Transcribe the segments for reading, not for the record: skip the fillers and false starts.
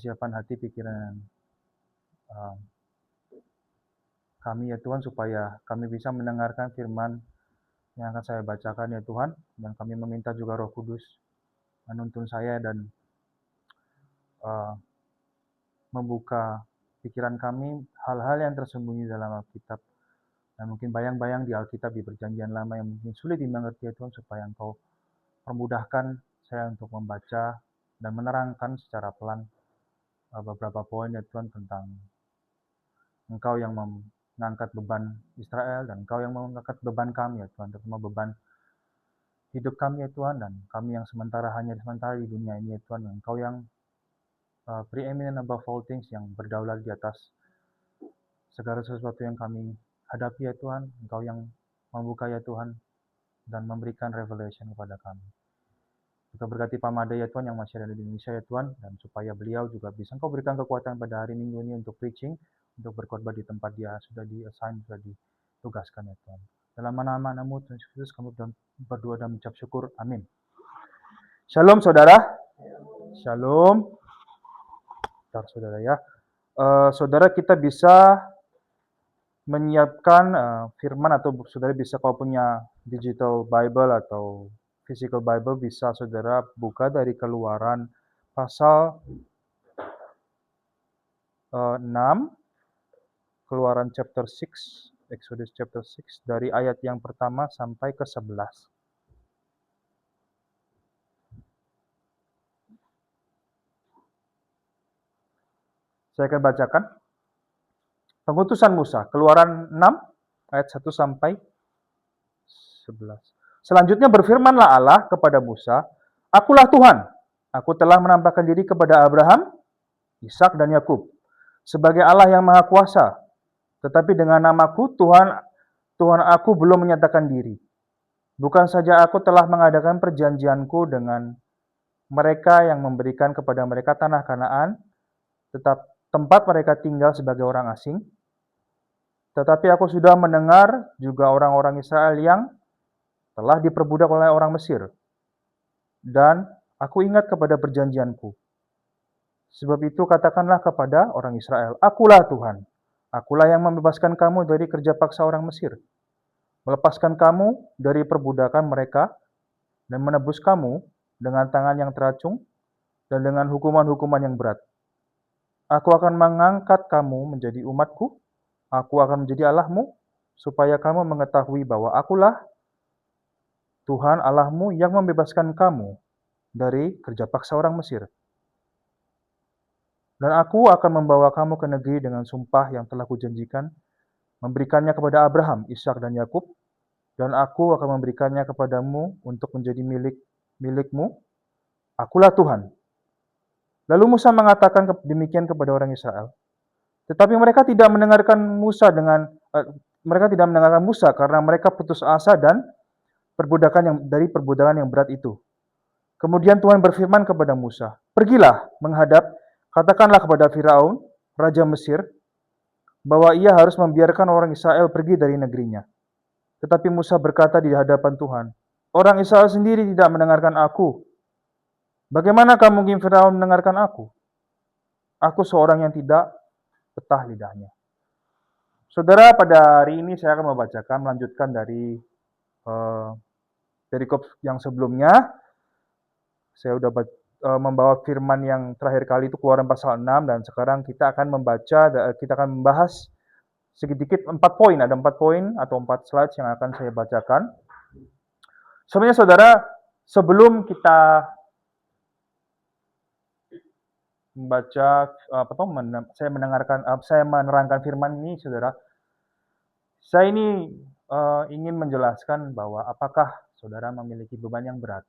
kesiapan hati pikiran uh, kami ya Tuhan, supaya kami bisa mendengarkan firman yang akan saya bacakan ya Tuhan, dan kami meminta juga Roh Kudus menuntun saya dan uh, membuka pikiran kami hal-hal yang tersembunyi dalam Alkitab, dan mungkin bayang-bayang di Alkitab di Perjanjian Lama yang mungkin sulit dimengerti ya Tuhan, supaya Engkau permudahkan saya untuk membaca dan menerangkan secara pelan beberapa poin ya Tuhan, tentang Engkau yang mengangkat beban Israel, dan Engkau yang mengangkat beban kami ya Tuhan, terutama beban hidup kami ya Tuhan, dan kami yang hanya sementara di dunia ini ya Tuhan, dan Engkau yang preeminent above all things, yang berdaulat di atas segala sesuatu yang kami hadapi ya Tuhan. Engkau yang membuka ya Tuhan, dan memberikan revelation kepada kami. Juga berkati Pak Made ya Tuhan yang masih ada di Indonesia ya Tuhan, dan supaya beliau juga bisa Engkau berikan kekuatan pada hari Minggu ini untuk preaching, untuk berkhotbah di tempat dia sudah di-assign, sudah ditugaskan ya Tuhan. Dalam nama-Mu Tuhan Yesus kami berdoa dan mengucap syukur. Amin. Shalom saudara. Shalom. Bentar saudara ya. Saudara, kita bisa menyiapkan firman, atau saudara bisa, kalau punya digital Bible atau physical Bible, bisa saudara buka dari Keluaran pasal 6, Keluaran chapter 6, Exodus chapter 6, dari ayat yang pertama sampai ke 11. Saya akan bacakan. Pengutusan Musa, Keluaran 6, ayat 1 sampai 11. Selanjutnya berfirmanlah Allah kepada Musa, "Akulah Tuhan, aku telah menampakkan diri kepada Abraham, Ishak dan Yakub sebagai Allah yang Maha Kuasa. Tetapi dengan namaku Tuhan aku belum menyatakan diri. Bukan saja aku telah mengadakan perjanjianku dengan mereka yang memberikan kepada mereka tanah Kanaan, tetap tempat mereka tinggal sebagai orang asing, tetapi aku sudah mendengar juga orang-orang Israel yang telah diperbudak oleh orang Mesir. Dan aku ingat kepada perjanjianku. Sebab itu katakanlah kepada orang Israel, akulah Tuhan. Akulah yang membebaskan kamu dari kerja paksa orang Mesir, melepaskan kamu dari perbudakan mereka, dan menebus kamu dengan tangan yang teracung dan dengan hukuman-hukuman yang berat. Aku akan mengangkat kamu menjadi umatku, aku akan menjadi Allahmu, supaya kamu mengetahui bahwa akulah Tuhan Allahmu yang membebaskan kamu dari kerja paksa orang Mesir. Dan aku akan membawa kamu ke negeri dengan sumpah yang telah kujanjikan, memberikannya kepada Abraham, Ishak dan Yakub, dan aku akan memberikannya kepadamu untuk menjadi milikmu. Akulah Tuhan." Lalu Musa mengatakan demikian kepada orang Israel. Tetapi mereka tidak mendengarkan Musa karena mereka putus asa dan dari perbudakan yang berat itu. Kemudian Tuhan berfirman kepada Musa, "Pergilah menghadap, katakanlah kepada Firaun, raja Mesir, bahwa ia harus membiarkan orang Israel pergi dari negerinya." Tetapi Musa berkata di hadapan Tuhan, "Orang Israel sendiri tidak mendengarkan aku. Bagaimanakah mungkin Firaun mendengarkan aku? Aku seorang yang tidak betah lidahnya." Saudara, pada hari ini saya akan melanjutkan dari perikop yang sebelumnya. Saya sudah membawa firman yang terakhir kali itu Keluaran pasal 6, dan sekarang kita akan membahas sedikit 4 poin. Ada 4 poin atau 4 slides yang akan saya bacakan. Sebenarnya saudara, sebelum kita membaca saya menerangkan firman ini, saudara, saya ini ingin menjelaskan bahwa apakah saudara memiliki beban yang berat,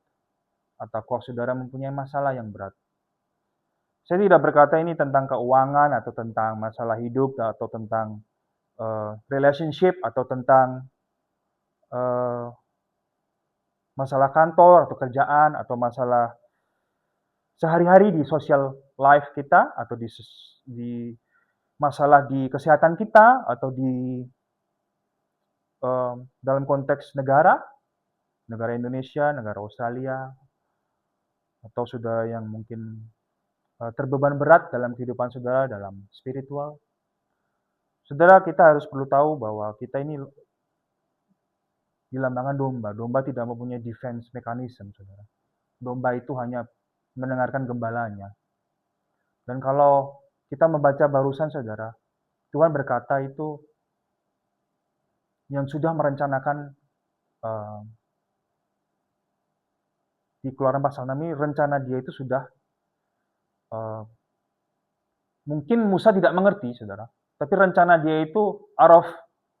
atau saudara mempunyai masalah yang berat. Saya tidak berkata ini tentang keuangan, atau tentang masalah hidup, atau tentang relationship, atau tentang masalah kantor atau kerjaan, atau masalah sehari-hari di social life kita, atau di masalah di kesehatan kita, atau di dalam konteks negara Indonesia, negara Australia, atau saudara yang mungkin terbeban berat dalam kehidupan saudara, dalam spiritual. Saudara, kita harus perlu tahu bahwa kita ini dilambangkan domba. Domba tidak mempunyai defense mechanism, saudara. Domba itu hanya mendengarkan gembalanya. Dan kalau kita membaca barusan, saudara, Tuhan berkata itu yang sudah merencanakan di Keluaran pasal 6 ini, rencana dia itu sudah mungkin Musa tidak mengerti, saudara. Tapi rencana dia itu out of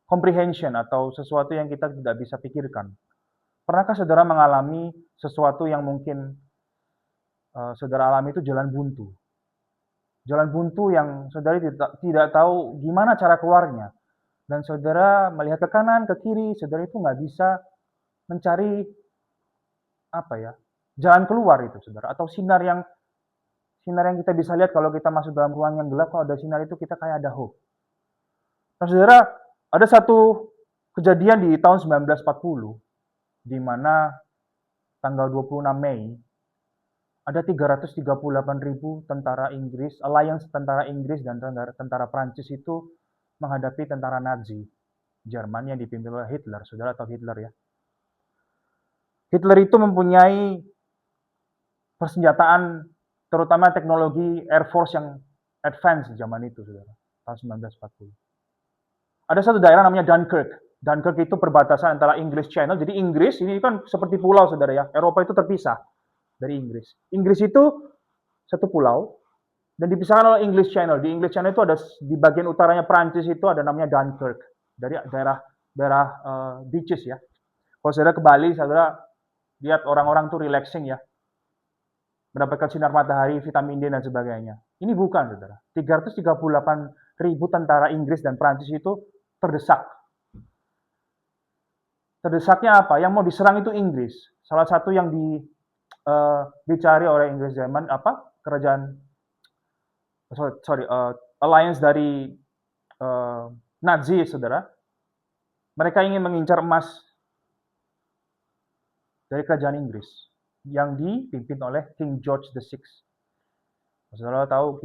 comprehension atau sesuatu yang kita tidak bisa pikirkan. Pernahkah saudara mengalami sesuatu yang mungkin saudara alami itu jalan buntu? Jalan buntu yang saudara tidak tahu gimana cara keluarnya. Dan saudara melihat ke kanan, ke kiri, saudara itu nggak bisa mencari jalan keluar itu, saudara. Atau sinar yang kita bisa lihat kalau kita masuk dalam ruang yang gelap, kalau ada sinar itu kita kayak ada hope. Nah, saudara, ada satu kejadian di tahun 1940, di mana tanggal 26 Mei, ada 338.000 tentara Inggris, alliance tentara Inggris dan tentara Prancis itu menghadapi tentara Nazi Jerman yang dipimpin oleh Hitler. Saudara tahu Hitler ya? Hitler itu mempunyai persenjataan, terutama teknologi Air Force yang advance zaman itu, saudara, tahun 1940. Ada satu daerah namanya Dunkirk. Dunkirk itu perbatasan antara English Channel. Jadi Inggris ini kan seperti pulau, saudara ya. Eropa itu terpisah dari Inggris. Inggris itu satu pulau dan dipisahkan oleh English Channel. Di English Channel itu ada di bagian utaranya Prancis itu ada namanya Dunkirk. Dari daerah beaches ya. Kalau saudara ke Bali, saudara lihat orang-orang tuh relaxing ya. Mendapatkan sinar matahari, vitamin D dan sebagainya. Ini bukan, saudara. 338.000 tentara Inggris dan Prancis itu terdesak. Terdesaknya apa? Yang mau diserang itu Inggris. Salah satu yang dicari oleh Inggris Jerman alliance dari Nazi, saudara. Mereka ingin mengincar emas dari kerajaan Inggris yang dipimpin oleh King George VI. Saudara tahu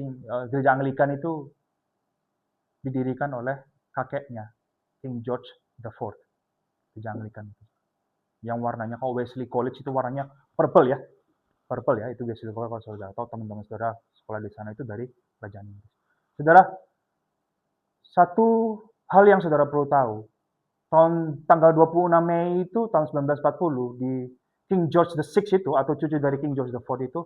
gereja Anglikan itu didirikan oleh kakeknya, King George IV. Gereja Anglikan itu. Yang warnanya, kalau Wesley College itu warnanya purple ya. Purple ya, itu Wesley College kalau saudara tahu, teman-teman saudara sekolah di sana itu dari kerajaan Inggris. Saudara, satu hal yang saudara perlu tahu, tanggal 26 Mei itu tahun 1940 di King George VI itu atau cucu dari King George IV itu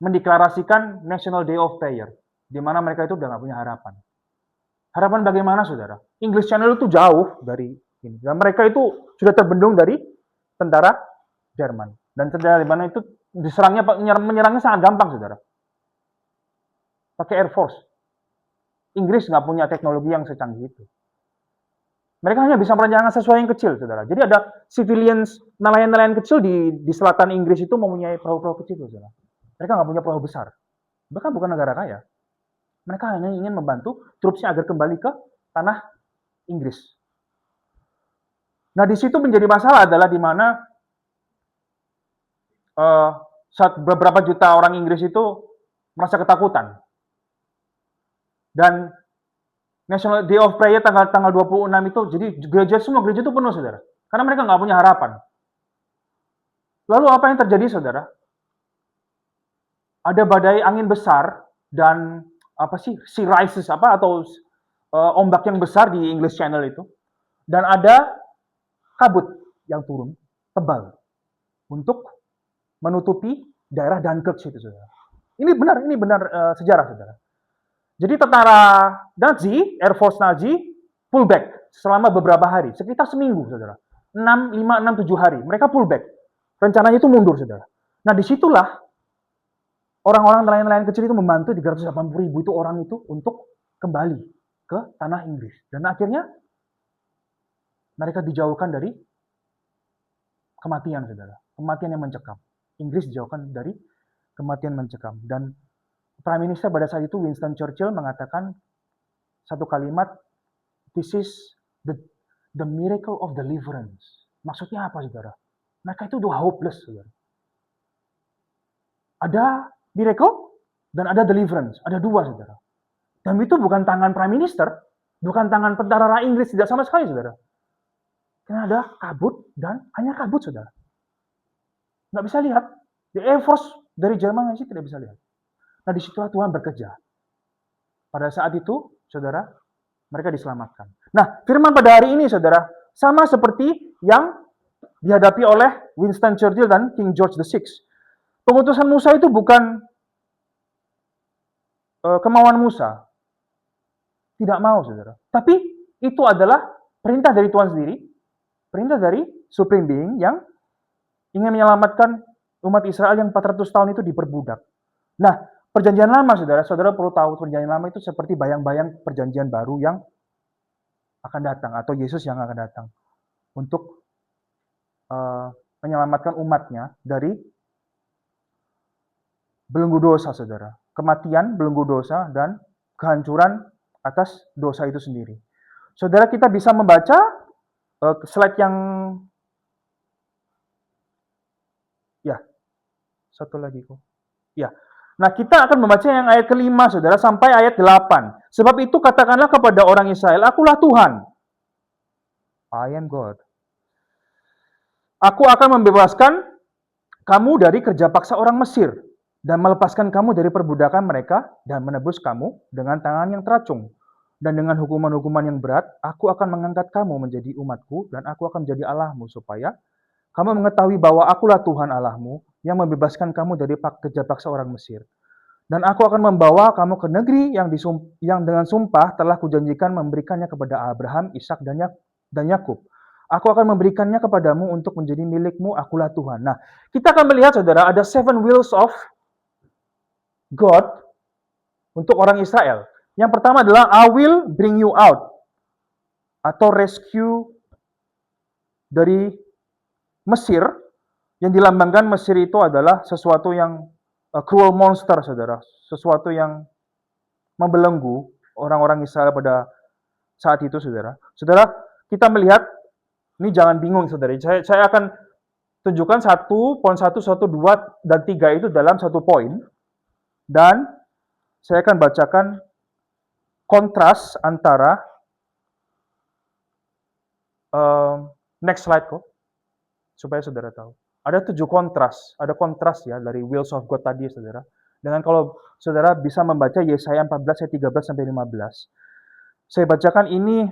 mendeklarasikan National Day of Prayer, di mana mereka itu udah nggak punya harapan. Harapan bagaimana, saudara? English Channel itu jauh dari ini, dan mereka itu sudah terbendung dari tentara Jerman. Dan tentara Jerman itu menyerangnya sangat gampang, saudara. Pakai Air Force. Inggris nggak punya teknologi yang secanggih itu. Mereka hanya bisa merencanakan sesuatu yang kecil, saudara. Jadi ada civilians, nelayan-nelayan kecil di selatan Inggris itu mempunyai perahu-perahu kecil, saudara. Mereka nggak punya perahu besar. Bahkan bukan negara kaya. Mereka hanya ingin membantu trupsnya agar kembali ke tanah Inggris. Nah, di situ menjadi masalah adalah di mana saat beberapa juta orang Inggris itu merasa ketakutan. Dan National Day of Prayer tanggal 26 itu, jadi semua gereja itu penuh, saudara. Karena mereka nggak punya harapan. Lalu apa yang terjadi, saudara? Ada badai angin besar dan sea rises atau ombak yang besar di English Channel itu, dan ada kabut yang turun tebal untuk menutupi daerah Dunkirk itu, saudara. Ini benar sejarah, saudara. Jadi tentara Nazi, Air Force Nazi, pullback selama beberapa hari, sekitar seminggu, saudara. 5-6-7 hari, mereka pullback. Rencananya itu mundur, saudara. Nah, disitulah orang-orang nelayan-nelayan kecil itu membantu 380.000 itu orang itu untuk kembali ke tanah Inggris. Dan akhirnya mereka dijauhkan dari kematian, saudara. Kematian yang mencekam. Inggris dijauhkan dari kematian mencekam. Dan Prime Minister pada saat itu Winston Churchill mengatakan satu kalimat, "This is the miracle of deliverance." Maksudnya apa, saudara? Mereka itu udah hopeless, saudara. Ada miracle, dan ada deliverance. Ada dua, saudara. Dan itu bukan tangan Prime Minister, bukan tangan tentara Inggris, tidak sama sekali, saudara. Karena ada kabut dan hanya kabut, saudara. Nggak bisa lihat. The Air Force dari Jerman sih tidak bisa lihat. Nah, disitulah Tuhan bekerja. Pada saat itu, saudara, mereka diselamatkan. Nah, firman pada hari ini, saudara, sama seperti yang dihadapi oleh Winston Churchill dan King George VI. Pengutusan Musa itu bukan kemauan Musa. Tidak mau, saudara. Tapi itu adalah perintah dari Tuhan sendiri, perintah dari Supreme Being yang ingin menyelamatkan umat Israel yang 400 tahun itu diperbudak. Nah, perjanjian lama, saudara perlu tahu, perjanjian lama itu seperti bayang-bayang perjanjian baru yang akan datang, atau Yesus yang akan datang, untuk menyelamatkan umatnya dari belenggu dosa, saudara. Kematian, belenggu dosa, dan kehancuran atas dosa itu sendiri. Saudara, kita bisa membaca slide yang satu lagi kok. Ya. Nah, kita akan membaca yang ayat kelima, saudara, sampai ayat 8. Sebab itu katakanlah kepada orang Israel, akulah Tuhan. I am God. Aku akan membebaskan kamu dari kerja paksa orang Mesir, dan melepaskan kamu dari perbudakan mereka, dan menebus kamu dengan tangan yang teracung. Dan dengan hukuman-hukuman yang berat, aku akan mengangkat kamu menjadi umatku, dan aku akan menjadi Allahmu, supaya kamu mengetahui bahwa akulah Tuhan Allahmu, yang membebaskan kamu dari kerja paksa orang Mesir. Dan aku akan membawa kamu ke negeri yang dengan sumpah telah kujanjikan memberikannya kepada Abraham, Ishak, dan Yakub. Aku akan memberikannya kepadamu untuk menjadi milikmu, akulah Tuhan. Nah, kita akan melihat, saudara, ada 7 wills of God untuk orang Israel. Yang pertama adalah, I will bring you out, atau rescue dari Mesir, yang dilambangkan Mesir itu adalah sesuatu yang cruel monster, saudara. Sesuatu yang membelenggu orang-orang Israel pada saat itu, saudara. Saudara, kita melihat, ini jangan bingung, saudara. Saya akan tunjukkan 1, poin 1, 1, 2, dan 3 itu dalam satu poin. Dan saya akan bacakan kontras antara, next slide kok, supaya saudara tahu. Ada 7 kontras, ada kontras ya dari wills of God tadi, saudara. Dengan kalau saudara bisa membaca Yesaya 14 ayat 13 sampai 15. Saya bacakan ini,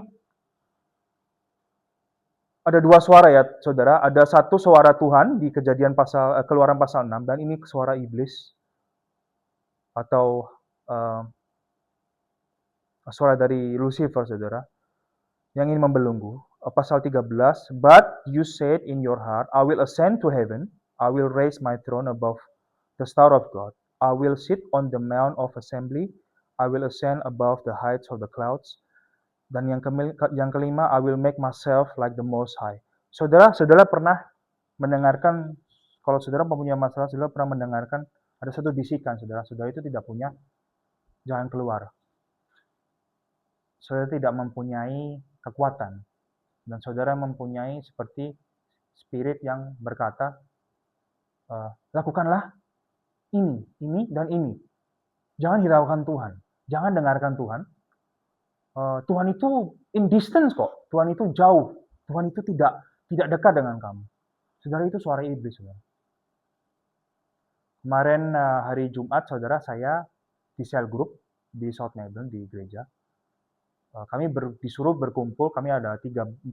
ada 2 suara ya, saudara. Ada 1 suara Tuhan di Keluaran pasal 6, dan ini suara iblis atau suara dari Lucifer, saudara, yang ingin membelenggu. Pasal 13, but you said in your heart, I will ascend to heaven, I will raise my throne above the star of God, I will sit on the mount of assembly, I will ascend above the heights of the clouds. Dan yang kelima, I will make myself like the Most High. Saudara pernah mendengarkan, kalau saudara mempunyai masalah, saudara pernah mendengarkan ada satu bisikan, saudara itu tidak punya jalan keluar. Saudara tidak mempunyai kekuatan. Dan saudara mempunyai seperti spirit yang berkata, lakukanlah ini, dan ini. Jangan hiraukan Tuhan. Jangan dengarkan Tuhan. Tuhan itu in distance kok. Tuhan itu jauh. Tuhan itu tidak dekat dengan kamu. Saudara, itu suara iblis, saudara. Kemarin hari Jumat, saudara, saya di cell group di South Melbourne, di gereja. Kami disuruh berkumpul, kami ada 14-15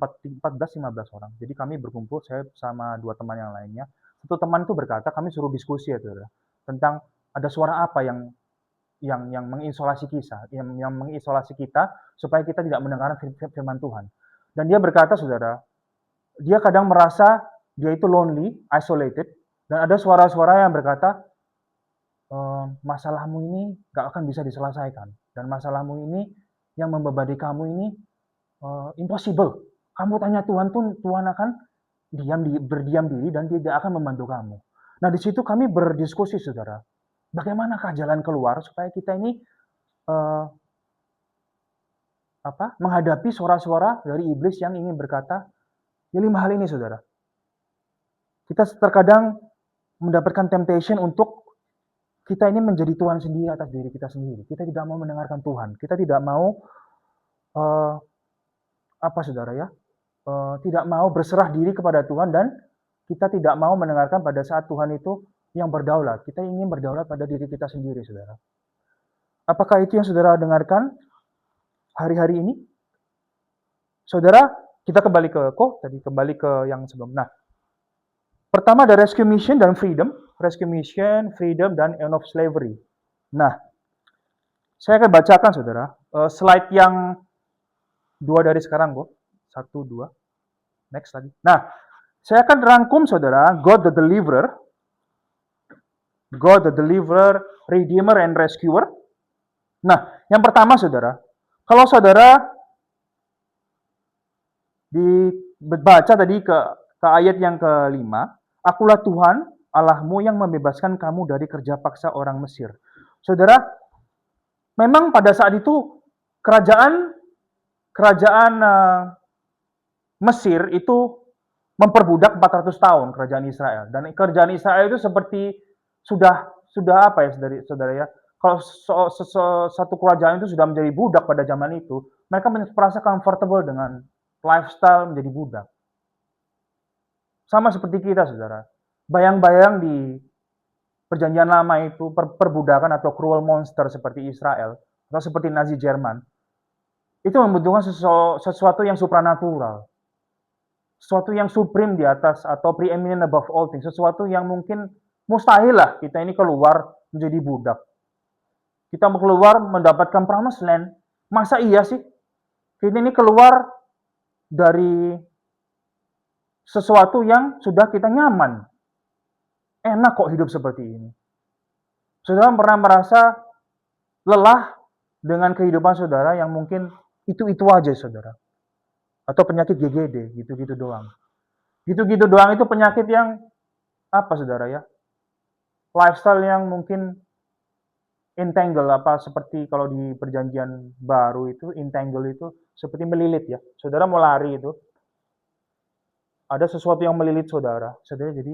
orang. Jadi kami berkumpul, saya sama 2 teman yang lainnya. Satu teman itu berkata, kami suruh diskusi ya, saudara, tentang ada suara apa yang mengisolasi kita, supaya kita tidak mendengar firman Tuhan. Dan dia berkata, saudara, dia kadang merasa dia itu lonely, isolated, dan ada suara-suara yang berkata, masalahmu ini gak akan bisa diselesaikan, dan masalahmu ini yang membebani kamu ini impossible. Kamu tanya Tuhan pun, Tuhan akan berdiam diri dan tidak akan membantu kamu. Nah, di situ kami berdiskusi, saudara. Bagaimanakah jalan keluar supaya kita ini menghadapi suara-suara dari iblis yang ingin berkata, ya 5 hal ini, saudara. Kita terkadang mendapatkan temptation untuk kita ini menjadi Tuhan sendiri atas diri kita sendiri. Kita tidak mau mendengarkan Tuhan. Kita tidak mau uh, apa saudara ya? Tidak mau berserah diri kepada Tuhan dan kita tidak mau mendengarkan pada saat Tuhan itu yang berdaulat. Kita ingin berdaulat pada diri kita sendiri, saudara. Apakah itu yang saudara dengarkan hari-hari ini? Saudara, kita kembali ke yang sebelum. Nah, pertama ada rescue mission dan freedom. Rescue mission, freedom, dan end of slavery. Nah, saya akan bacakan, saudara, slide yang 2 dari sekarang, kok. 1, 2. Next lagi. Nah, saya akan rangkum, saudara, God the Deliverer, Redeemer, and Rescuer. Nah, yang pertama, saudara, kalau saudara dibaca tadi ke ayat yang ke-5, akulah Tuhan Allahmu yang membebaskan kamu dari kerja paksa orang Mesir. Saudara, memang pada saat itu kerajaan Mesir itu memperbudak 400 tahun kerajaan Israel. Dan kerajaan Israel itu seperti sudah apa ya saudara ya? Kalau satu kerajaan itu sudah menjadi budak pada zaman itu, mereka merasa comfortable dengan lifestyle menjadi budak. Sama seperti kita, saudara. Bayang-bayang di perjanjian lama itu, perbudakan atau cruel monster seperti Israel, atau seperti Nazi Jerman, itu membutuhkan sesuatu yang supranatural. Sesuatu yang supreme di atas, atau preeminent above all things. Sesuatu yang mungkin mustahil lah kita ini keluar menjadi budak. Kita mau keluar mendapatkan promised land. Masa iya sih? Kita ini keluar dari sesuatu yang sudah kita nyaman. Enak kok hidup seperti ini. Saudara pernah merasa lelah dengan kehidupan saudara yang mungkin itu-itu aja, saudara. Atau penyakit GGD, gitu-gitu doang. Gitu-gitu doang itu penyakit yang apa, saudara ya? Lifestyle yang mungkin entangle, apa seperti kalau di perjanjian baru itu, entangle itu seperti melilit ya. Saudara mau lari itu, ada sesuatu yang melilit saudara jadi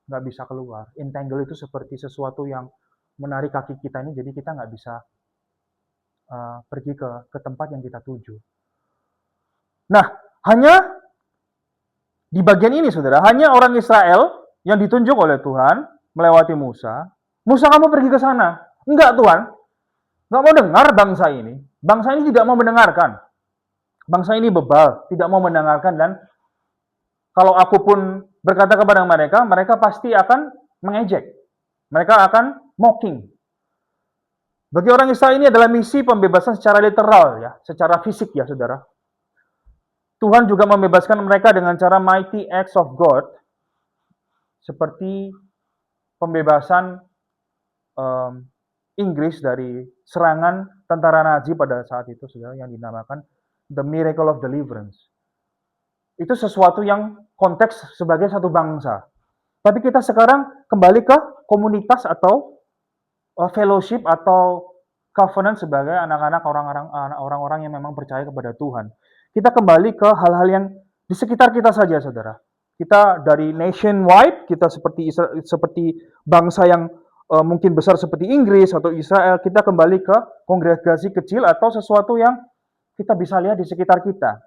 nggak bisa keluar. Entangle itu seperti sesuatu yang menarik kaki kita ini, jadi kita nggak bisa pergi ke tempat yang kita tuju. Nah, hanya di bagian ini, saudara, hanya orang Israel yang ditunjuk oleh Tuhan melewati Musa. Musa, kamu pergi ke sana. Enggak, Tuhan. Nggak mau dengar bangsa ini. Bangsa ini tidak mau mendengarkan. Bangsa ini bebal, tidak mau mendengarkan, dan kalau aku pun berkata kepada mereka, mereka pasti akan mengejek. Mereka akan mocking. Bagi orang Israel ini adalah misi pembebasan secara literal ya, secara fisik ya, saudara. Tuhan juga membebaskan mereka dengan cara mighty acts of God, seperti pembebasan Inggris dari serangan tentara Nazi pada saat itu, saudara, yang dinamakan the miracle of deliverance. Itu sesuatu yang konteks sebagai satu bangsa. Tapi kita sekarang kembali ke komunitas atau fellowship atau covenant sebagai anak-anak orang-orang yang memang percaya kepada Tuhan. Kita kembali ke hal-hal yang di sekitar kita saja, saudara. Kita dari nationwide, kita seperti bangsa yang mungkin besar seperti Inggris atau Israel, kita kembali ke kongregasi kecil atau sesuatu yang kita bisa lihat di sekitar kita.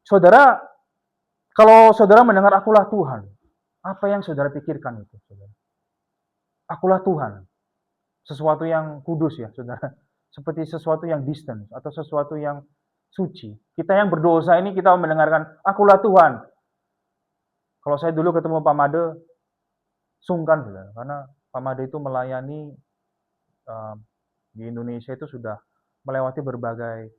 Saudara, kalau saudara mendengar akulah Tuhan, apa yang saudara pikirkan itu, saudara? Akulah Tuhan, sesuatu yang kudus ya, saudara. Seperti sesuatu yang distant atau sesuatu yang suci. Kita yang berdosa ini kita mendengarkan akulah Tuhan. Kalau saya dulu ketemu Pak Made, sungkan, saudara, karena Pak Made itu melayani di Indonesia itu sudah melewati berbagai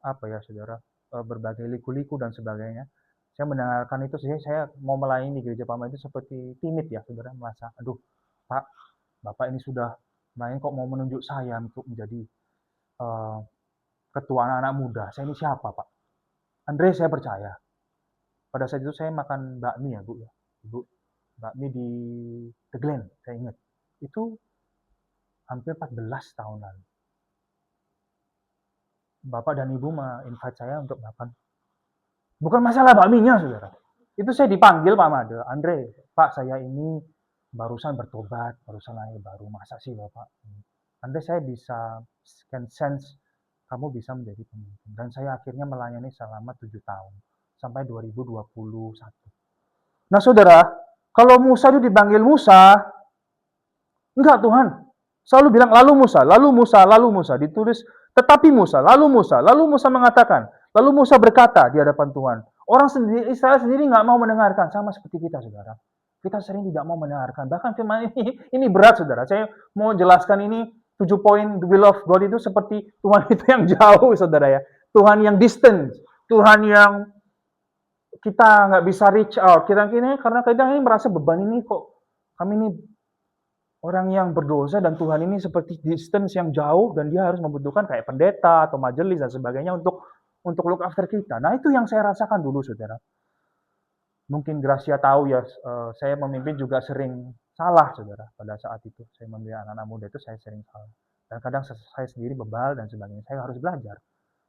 apa ya, saudara, berbagai liku-liku dan sebagainya. Saya mendengarkan itu, saya mau melayani di gereja Pak Made itu seperti timid ya, saudara, merasa, aduh, Pak, Bapak ini sudah main kok mau menunjuk saya untuk menjadi ketua anak-anak muda. Saya ini siapa, Pak? Andre, saya percaya. Pada saat itu saya makan bakmi ya, Bu ya. Ibu, bakmi di The Glen, saya ingat. Itu hampir 14 tahun lalu. Bapak dan Ibu invite saya untuk makan. Bukan masalah bakminya, saudara. Itu saya dipanggil Pak Made. Andre, Pak, saya ini barusan bertobat, barusan lahir baru, masa sih Bapak? Andai saya bisa sense kamu bisa menjadi pemimpin. Dan saya akhirnya melayani selama 7 tahun, sampai 2021. Nah saudara, kalau Musa itu dipanggil Musa, enggak Tuhan. Selalu bilang lalu Musa, lalu Musa, lalu Musa. Ditulis tetapi Musa, lalu Musa mengatakan, lalu Musa berkata di hadapan Tuhan. Orang sendiri, Israel sendiri nggak mau mendengarkan, sama seperti kita saudara. Kita sering tidak mau mendengarkan. Bahkan firman ini berat saudara. Saya mau jelaskan ini 7 poin the will of God itu seperti Tuhan itu yang jauh saudara ya. Tuhan yang distant. Tuhan yang kita nggak bisa reach out. Kita ini karena kadang ini merasa beban ini kok kami ini orang yang berdosa dan Tuhan ini seperti distance yang jauh dan dia harus membutuhkan kayak pendeta atau majelis dan sebagainya untuk look after kita. Nah itu yang saya rasakan dulu saudara. Mungkin Gracia tahu ya, saya memimpin juga sering salah saudara. Pada saat itu saya memimpin anak-anak muda itu saya sering salah. Dan kadang saya sendiri bebal dan sebagainya. Saya harus belajar.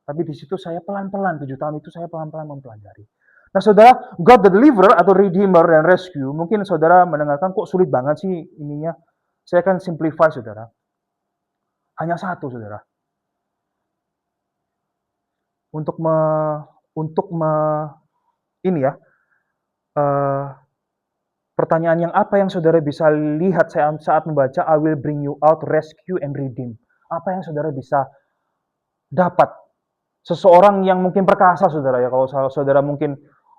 Tapi di situ saya pelan-pelan, 7 tahun itu saya pelan-pelan mempelajari. Nah saudara, God the Deliverer atau Redeemer dan Rescue, mungkin saudara mendengarkan kok sulit banget sih ininya. Saya akan simplify saudara. Hanya satu saudara. Untuk ini ya, pertanyaan yang apa yang saudara bisa lihat saat membaca I will bring you out, rescue and redeem. Apa yang saudara bisa dapat? Seseorang yang mungkin perkasa saudara ya, kalau saudara mungkin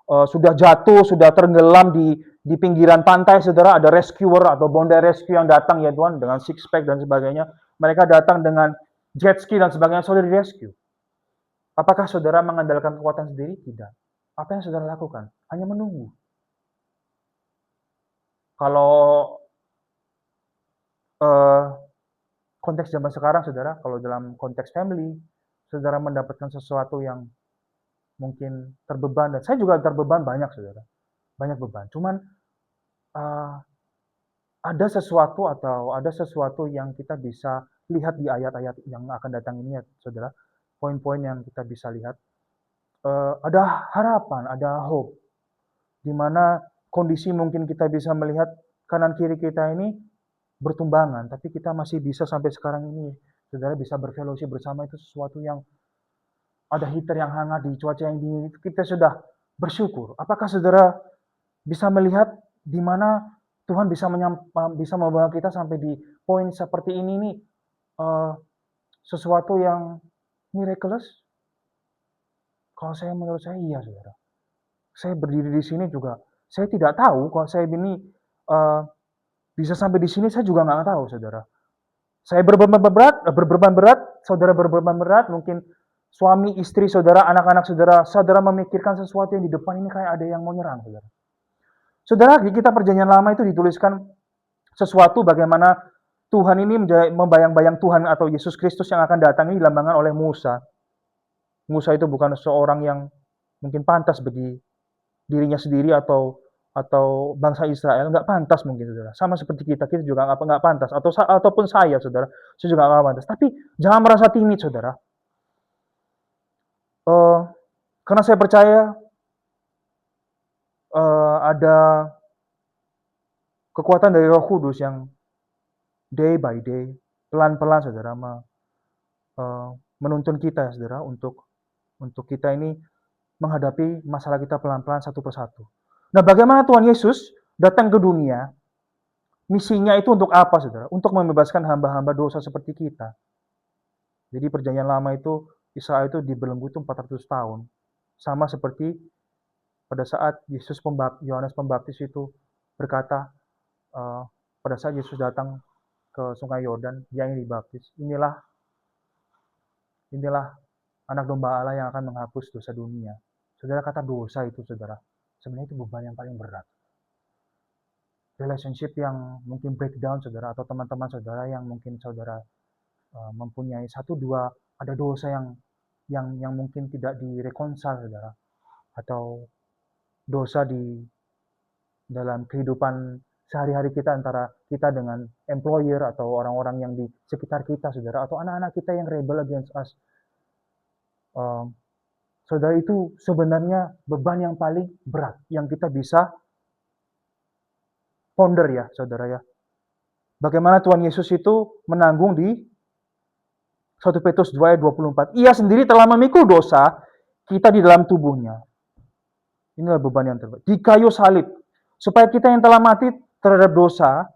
sudah jatuh, sudah tenggelam di pinggiran pantai saudara, ada rescuer atau bondai rescue yang datang ya Tuhan dengan six pack dan sebagainya. Mereka datang dengan jet ski dan sebagainya, saudara di rescue. Apakah saudara mengandalkan kekuatan sendiri? Tidak. Apa yang saudara lakukan? Hanya menunggu. Kalau konteks zaman sekarang, saudara, kalau dalam konteks family, saudara mendapatkan sesuatu yang mungkin terbeban, dan saya juga terbeban banyak, saudara. Banyak beban. Cuman ada sesuatu yang kita bisa lihat di ayat-ayat yang akan datang ini ya, saudara. Poin-poin yang kita bisa lihat. Ada harapan, ada hope. Di mana kondisi mungkin kita bisa melihat kanan kiri kita ini bertumbangan, tapi kita masih bisa sampai sekarang ini, saudara bisa berfellowship bersama itu sesuatu yang ada heater yang hangat di cuaca yang dingin, kita sudah bersyukur. Apakah saudara bisa melihat di mana Tuhan bisa membawa kita sampai di poin seperti ini nih, sesuatu yang miraculous? Kalau menurut saya iya, saudara. Saya berdiri di sini juga, saya tidak tahu kalau saya ini bisa sampai di sini, saya juga nggak tahu, saudara. Saya berbeban berat, saudara berbeban berat, mungkin suami, istri, saudara, anak-anak saudara memikirkan sesuatu yang di depan ini kayak ada yang mau nyerang, saudara. Saudara, di kitab Perjanjian Lama itu dituliskan sesuatu bagaimana Tuhan ini membayang-bayang Tuhan atau Yesus Kristus yang akan datang ini dilambangkan oleh Musa. Musa itu bukan seorang yang mungkin pantas bagi dirinya sendiri atau bangsa Israel, nggak pantas mungkin saudara. Sama seperti kita juga nggak pantas, ataupun saya saudara, saya juga nggak pantas. Tapi jangan merasa timid saudara. Karena saya percaya ada kekuatan dari Roh Kudus yang day by day, pelan-pelan saudara, menuntun kita saudara untuk kita ini menghadapi masalah kita pelan-pelan satu persatu. Nah, bagaimana Tuhan Yesus datang ke dunia? Misinya itu untuk apa, saudara? Untuk membebaskan hamba-hamba dosa seperti kita. Jadi Perjanjian Lama itu, Israel itu dibelenggu itu 400 tahun. Sama seperti pada saat Yohanes Pembaptis itu berkata, pada saat Yesus datang ke Sungai Yordan, dia yang dibaptis. Inilah anak domba Allah yang akan menghapus dosa dunia. Saudara, kata dosa itu, saudara, sebenarnya itu beban yang paling berat. Relationship yang mungkin breakdown, saudara, atau teman-teman saudara yang mungkin saudara mempunyai ada dosa yang mungkin tidak direkonsal, saudara, atau dosa di dalam kehidupan sehari-hari kita antara kita dengan employer atau orang-orang yang di sekitar kita, saudara, atau anak-anak kita yang rebel against us. Saudara, itu sebenarnya beban yang paling berat yang kita bisa ponder ya, saudara ya. Bagaimana Tuhan Yesus itu menanggung di 1 Petrus 2 ayat 24. Ia sendiri telah memikul dosa kita di dalam tubuhnya. Inilah beban yang terberat. Di kayu salib. Supaya kita yang telah mati terhadap dosa,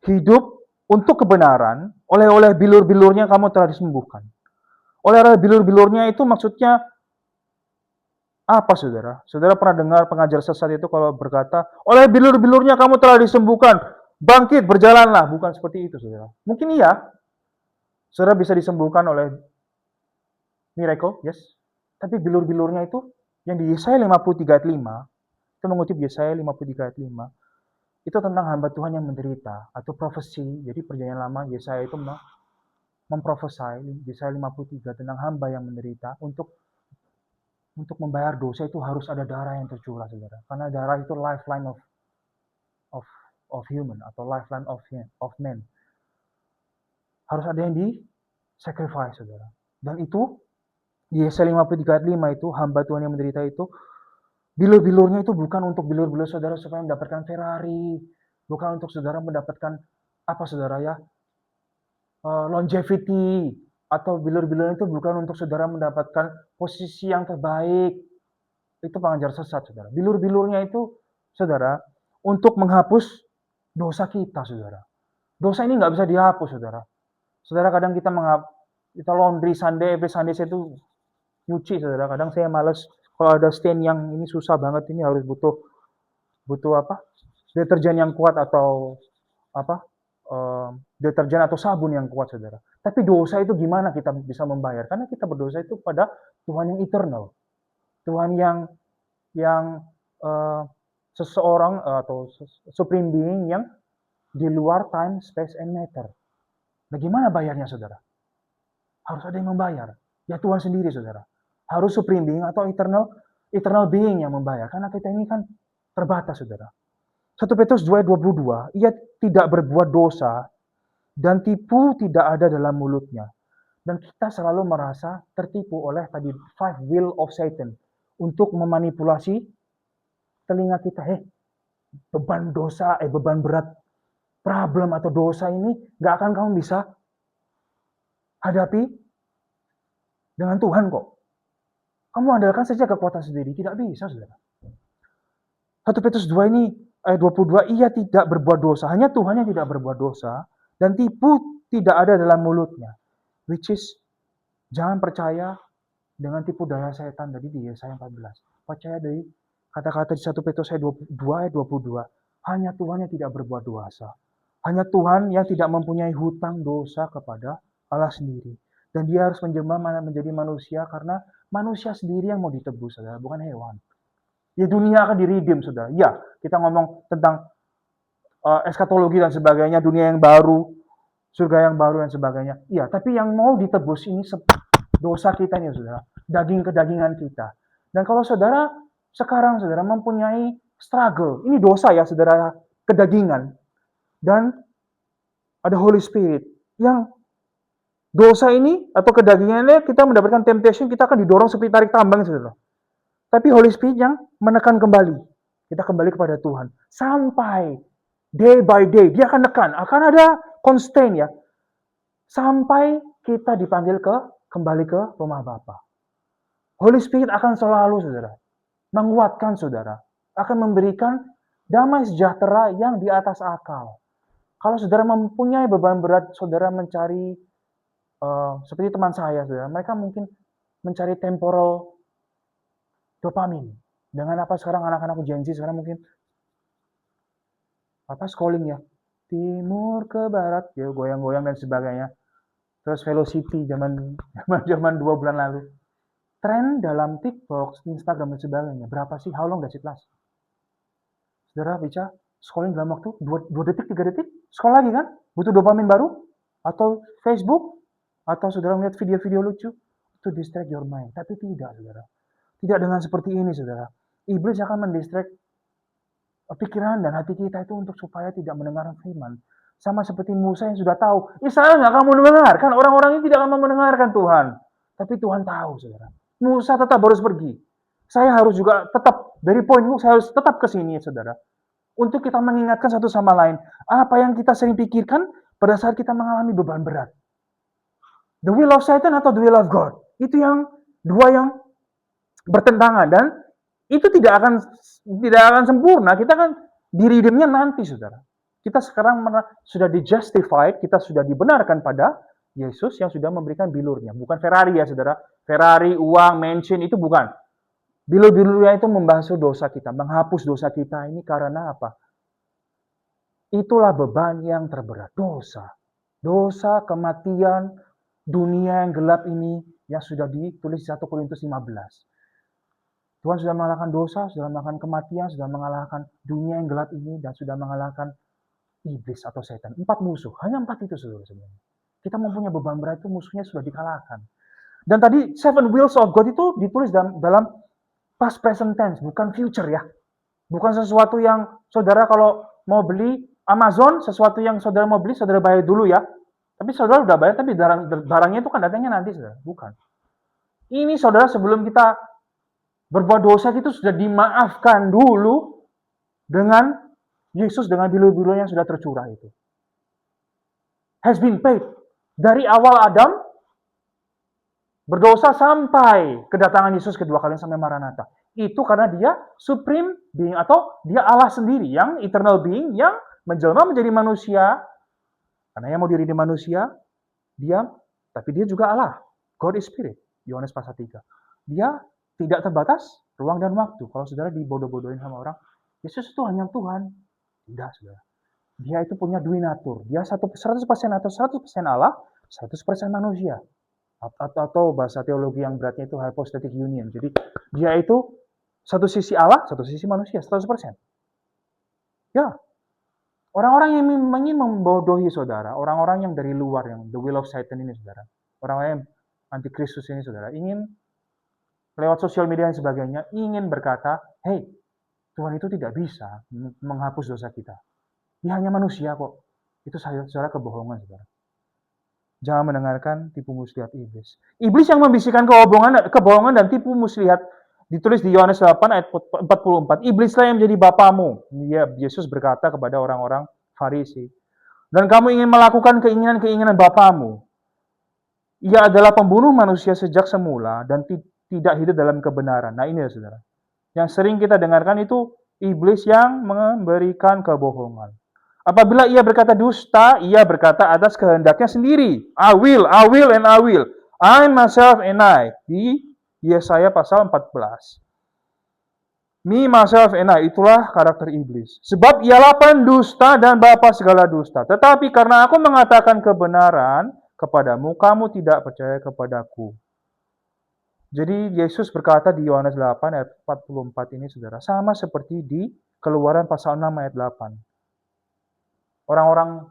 hidup untuk kebenaran, oleh bilur-bilurnya kamu telah disembuhkan. Oleh bilur-bilurnya itu maksudnya apa, saudara? Saudara pernah dengar pengajar sesat itu kalau berkata, oleh bilur-bilurnya kamu telah disembuhkan, bangkit, berjalanlah. Bukan seperti itu, saudara. Mungkin iya, saudara bisa disembuhkan oleh miracle, yes. Tapi bilur-bilurnya itu, yang di Yesaya 53 ayat 5, kita mengutip Yesaya 53 ayat 5, itu tentang hamba Tuhan yang menderita, atau profesi. Jadi perjanjian lama, Yesaya itu memprofesai, Yesaya 53, tentang hamba yang menderita, untuk membayar dosa itu harus ada darah yang tercurah, saudara. Karena darah itu lifeline of human, atau lifeline of man. Harus ada yang di-sacrifice, saudara. Dan itu, di Yesaya 53 ayat 5 itu, hamba Tuhan yang menderita itu, bilur-bilurnya itu bukan untuk bilur-bilur saudara supaya mendapatkan Ferrari, bukan untuk saudara mendapatkan apa, saudara ya, longevity, atau bilur-bilur itu bukan untuk saudara mendapatkan posisi yang terbaik. Itu pengajar sesat, saudara. Bilur-bilurnya itu, saudara, untuk menghapus dosa kita, saudara. Dosa ini nggak bisa dihapus, saudara. Saudara, kadang kita laundry Sunday, every Sunday saya itu nyuci, saudara. Kadang saya males, kalau ada stain yang ini susah banget, ini harus butuh apa? Deterjen yang kuat, atau apa? Deterjen atau sabun yang kuat, saudara. Tapi dosa itu gimana kita bisa membayar? Karena kita berdosa itu pada Tuhan yang eternal. Tuhan yang seseorang atau supreme being yang di luar time, space, and matter. Nah, gimana bayarnya, saudara? Harus ada yang membayar. Ya Tuhan sendiri, saudara. Harus supreme being atau eternal being yang membayar. Karena kita ini kan terbatas, saudara. 1 Petrus 2:22, ia tidak berbuat dosa dan tipu tidak ada dalam mulutnya. Dan kita selalu merasa tertipu oleh tadi five will of Satan untuk memanipulasi telinga kita. Beban dosa, beban berat, problem atau dosa ini gak akan kamu bisa hadapi dengan Tuhan kok. Kamu andalkan saja kekuatan sendiri, tidak bisa, saudara. 1 Petrus 2 ini ayat 22, ia tidak berbuat dosa, hanya Tuhan yang tidak berbuat dosa, dan tipu tidak ada dalam mulutnya. Which is, jangan percaya dengan tipu daya setan tadi di Yesaya 14. Percaya dari kata-kata di 1 Petrus ayat 2 ayat 22. Hanya Tuhan yang tidak berbuat dosa. Hanya Tuhan yang tidak mempunyai hutang dosa kepada Allah sendiri. Dan dia harus menjelma menjadi manusia karena manusia sendiri yang mau ditebus, saudara, bukan hewan. Ya, dunia akan diredeem, saudara. Ya, kita ngomong tentang eskatologi dan sebagainya, dunia yang baru, surga yang baru dan sebagainya. Iya, tapi yang mau ditebus ini dosa kita nih, saudara. Daging kedagingan kita. Dan kalau saudara sekarang saudara mempunyai struggle, ini dosa ya, saudara, kedagingan. Dan ada Holy Spirit yang dosa ini atau kedagingannya kita mendapatkan temptation, kita akan didorong seperti tarik tambang, saudara. Tapi Holy Spirit yang menekan kembali. Kita kembali kepada Tuhan. Sampai day by day, dia akan nekan. Akan ada constraint ya. Sampai kita dipanggil kembali ke rumah Bapa. Holy Spirit akan selalu, saudara, menguatkan saudara. Akan memberikan damai sejahtera yang di atas akal. Kalau saudara mempunyai beban berat, saudara mencari, seperti teman saya, saudara, mereka mungkin mencari temporal dopamin. Dengan apa sekarang anak-anak Gen Z sekarang mungkin scrolling ya. Timur ke barat, ya goyang-goyang dan sebagainya. Terus Velocity zaman 2 bulan lalu. Tren dalam TikTok, Instagram dan sebagainya. Berapa sih? How long does it last? Saudara bisa scrolling dalam waktu 2 detik, 3 detik, scroll lagi kan? Butuh dopamin baru? Atau Facebook? Atau saudara melihat video-video lucu? To distract your mind. Tapi tidak, saudara. Tidak dengan seperti ini, saudara. Iblis akan mendistract pikiran dan hati kita itu untuk supaya tidak mendengar firman. Sama seperti Musa yang sudah tahu, Israel nggak akan mendengarkan, orang-orang ini tidak akan mendengarkan Tuhan. Tapi Tuhan tahu, saudara. Musa tetap harus pergi. Saya harus juga tetap, dari poinmu, saya harus tetap ke sini, saudara. Untuk kita mengingatkan satu sama lain. Apa yang kita sering pikirkan pada saat kita mengalami beban berat. The will of Satan atau the will of God. Itu yang dua yang bertentangan. Dan itu tidak akan sempurna. Kita kan di redeemnya nanti, saudara. Kita sekarang sudah di-justified, kita sudah dibenarkan pada Yesus yang sudah memberikan bilurnya. Bukan Ferrari ya, saudara. Ferrari, uang, mansion, itu bukan. Bilur-bilurnya itu membasuh dosa kita, menghapus dosa kita. Ini karena apa? Itulah beban yang terberat. Dosa. Dosa, kematian, dunia yang gelap ini yang sudah ditulis 1 Korintus 15. Tuhan sudah mengalahkan dosa, sudah mengalahkan kematian, sudah mengalahkan dunia yang gelap ini, dan sudah mengalahkan iblis atau setan. 4 musuh. Hanya 4 itu, saudara sebenarnya. Kita mempunyai beban berat itu, musuhnya sudah dikalahkan. Dan tadi 7 wills of God itu ditulis dalam past present tense, bukan future ya. Bukan sesuatu yang saudara kalau mau beli Amazon, sesuatu yang saudara mau beli, saudara bayar dulu ya. Tapi saudara udah bayar, tapi barangnya itu kan datangnya nanti, saudara. Bukan. Ini saudara sebelum kita berbuat dosa itu sudah dimaafkan dulu dengan Yesus, dengan bilur-bilur yang sudah tercurah itu. Has been paid. Dari awal Adam berdosa sampai kedatangan Yesus kedua kali sampai Maranatha. Itu karena dia supreme being atau dia Allah sendiri yang eternal being yang menjelma menjadi manusia. Karena yang mau diri di manusia, tapi dia juga Allah. God is spirit. Yohanes pasal 3. Dia tidak terbatas ruang dan waktu. Kalau saudara dibodoh-bodohin sama orang, Yesus itu hanya Tuhan. Tidak, saudara. Dia itu punya dui natur. Dia 100% atau 100% Allah, 100% manusia. Atau bahasa teologi yang beratnya itu hypostatic union. Jadi dia itu satu sisi Allah, satu sisi manusia, 100%. Ya. Orang-orang yang ingin membodohi saudara, orang-orang yang dari luar, yang the will of Satan ini, saudara. Orang-orang yang antikristus ini, saudara, ingin lewat sosial media dan sebagainya, ingin berkata, hey, Tuhan itu tidak bisa menghapus dosa kita. Dia hanya manusia kok. Itu saudara kebohongan, saudara. Jangan mendengarkan tipu muslihat iblis. Iblis yang membisikkan kebohongan dan tipu muslihat ditulis di Yohanes 8 ayat 44. Iblislah yang menjadi bapamu. Yesus berkata kepada orang-orang Farisi. Dan kamu ingin melakukan keinginan-keinginan bapamu. Ia adalah pembunuh manusia sejak semula dan tidak hidup dalam kebenaran. Nah ini ya saudara. Yang sering kita dengarkan itu iblis yang memberikan kebohongan. Apabila ia berkata dusta, ia berkata atas kehendaknya sendiri. I will, and I will. I, myself, and I. Di Yesaya pasal 14. Me, myself, and I. Itulah karakter iblis. Sebab ialah pendusta dan bapa segala dusta. Tetapi karena aku mengatakan kebenaran kepadamu, kamu tidak percaya kepadaku. Jadi Yesus berkata di Yohanes 8 ayat 44 ini saudara. Sama seperti di Keluaran pasal 6 ayat 8. Orang-orang,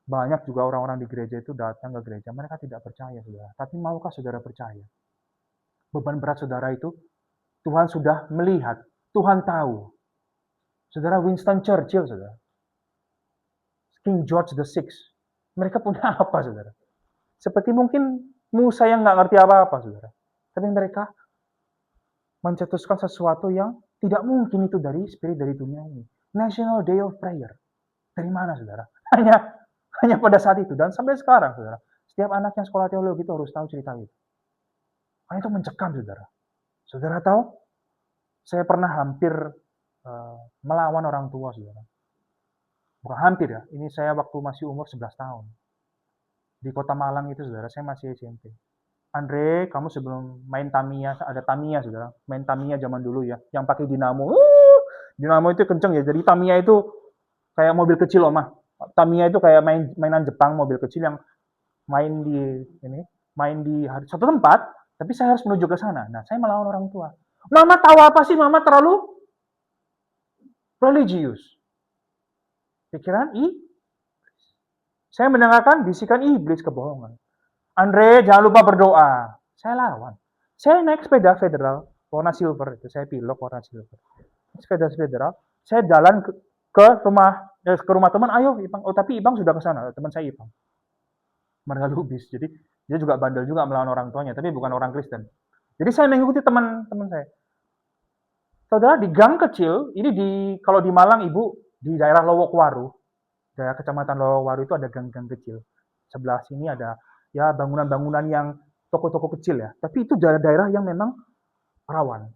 banyak juga orang-orang di gereja itu datang ke gereja, mereka tidak percaya, saudara. Tapi maukah saudara percaya? Beban berat saudara itu, Tuhan sudah melihat, Tuhan tahu. Saudara Winston Churchill, saudara. King George VI, mereka punya apa, saudara? Seperti mungkin Musa yang nggak ngerti apa-apa, saudara. Tapi mereka mencetuskan sesuatu yang tidak mungkin itu dari spirit dari dunia ini. National Day of Prayer. Dari mana, saudara? Hanya pada saat itu. Dan sampai sekarang, saudara. Setiap anak yang sekolah teologi itu harus tahu cerita itu. Karena itu mencekam, saudara. Saudara tahu? Saya pernah hampir melawan orang tua, saudara. Bukan hampir ya. Ini saya waktu masih umur 11 tahun. Di kota Malang itu, saudara. Saya masih SMP. Andre, kamu sebelum main Tamiya, ada Tamiya, saudara. Main Tamiya zaman dulu ya. Yang pakai dinamo. Dinamo itu kenceng ya. Jadi Tamiya itu kayak mobil kecil, Oma. Tamiya itu kayak mainan Jepang, mobil kecil yang main di satu tempat, tapi saya harus menuju ke sana. Nah, saya melawan orang tua. Mama tahu apa sih? Mama terlalu religius. Pikiran saya mendengarkan bisikan iblis kebohongan. Andre, jangan lupa berdoa. Saya lawan. Saya naik sepeda federal warna silver itu, saya pilok warna silver. Sepeda federal, saya jalan ke rumah teman, ayo Ipang. Oh, tapi Ipang sudah ke sana, teman saya Ipang. Mereka lubis. Jadi dia juga bandel juga melawan orang tuanya, tapi bukan orang Kristen. Jadi saya mengikuti teman-teman saya. Saudara, di gang kecil, ini kalau di Malang Ibu, di daerah Lowokwaru, daerah Kecamatan Lowokwaru itu ada gang-gang kecil. Sebelah sini ada ya bangunan-bangunan yang toko-toko kecil ya. Tapi itu daerah yang memang rawan.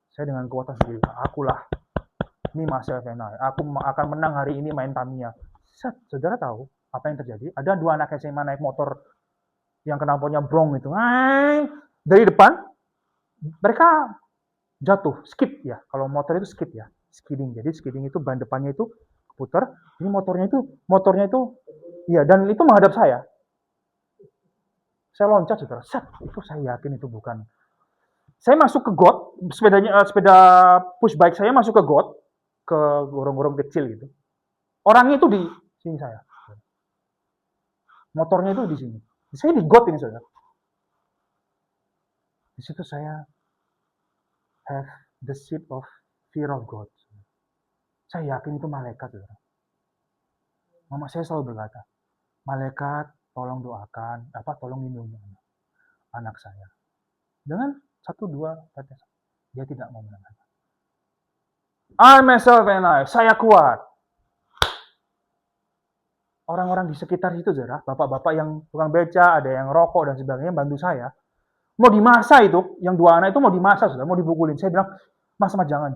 Saya dengan kekuatan sendiri, akulah, ini Marcel Venay, aku akan menang hari ini main Tamiya. Saudara tahu apa yang terjadi? Ada dua anak SMA naik motor yang knalpotnya brong itu. Dari depan, mereka jatuh, skid ya. Kalau motor itu skid ya, skidding. Jadi skidding itu ban depannya itu putar. Ini motornya itu, ya, dan itu menghadap saya. Saya loncat, saudara. Itu saya yakin itu bukan. Saya masuk ke got, sepeda push bike saya masuk ke got, ke gorong-gorong kecil gitu. Orangnya itu di sini saya. Motornya itu di sini. Saya di got ini, saudara. Di situ saya have the seed of fear of God. Saya yakin itu malaikat, saudara. Mama saya selalu berkata, malaikat, tolong doakan, tolong lindungi anak saya. Dengan satu dua tetes, dia tidak mau mendengarkan. I myself and saya kuat. Orang-orang di sekitar itu, saudara, bapak-bapak yang tukang beca, ada yang rokok dan sebagainya, bantu saya. Mau dimasa itu, yang dua anak itu mau dimasa, saudara, mau dipukulin. Saya bilang, mas, jangan.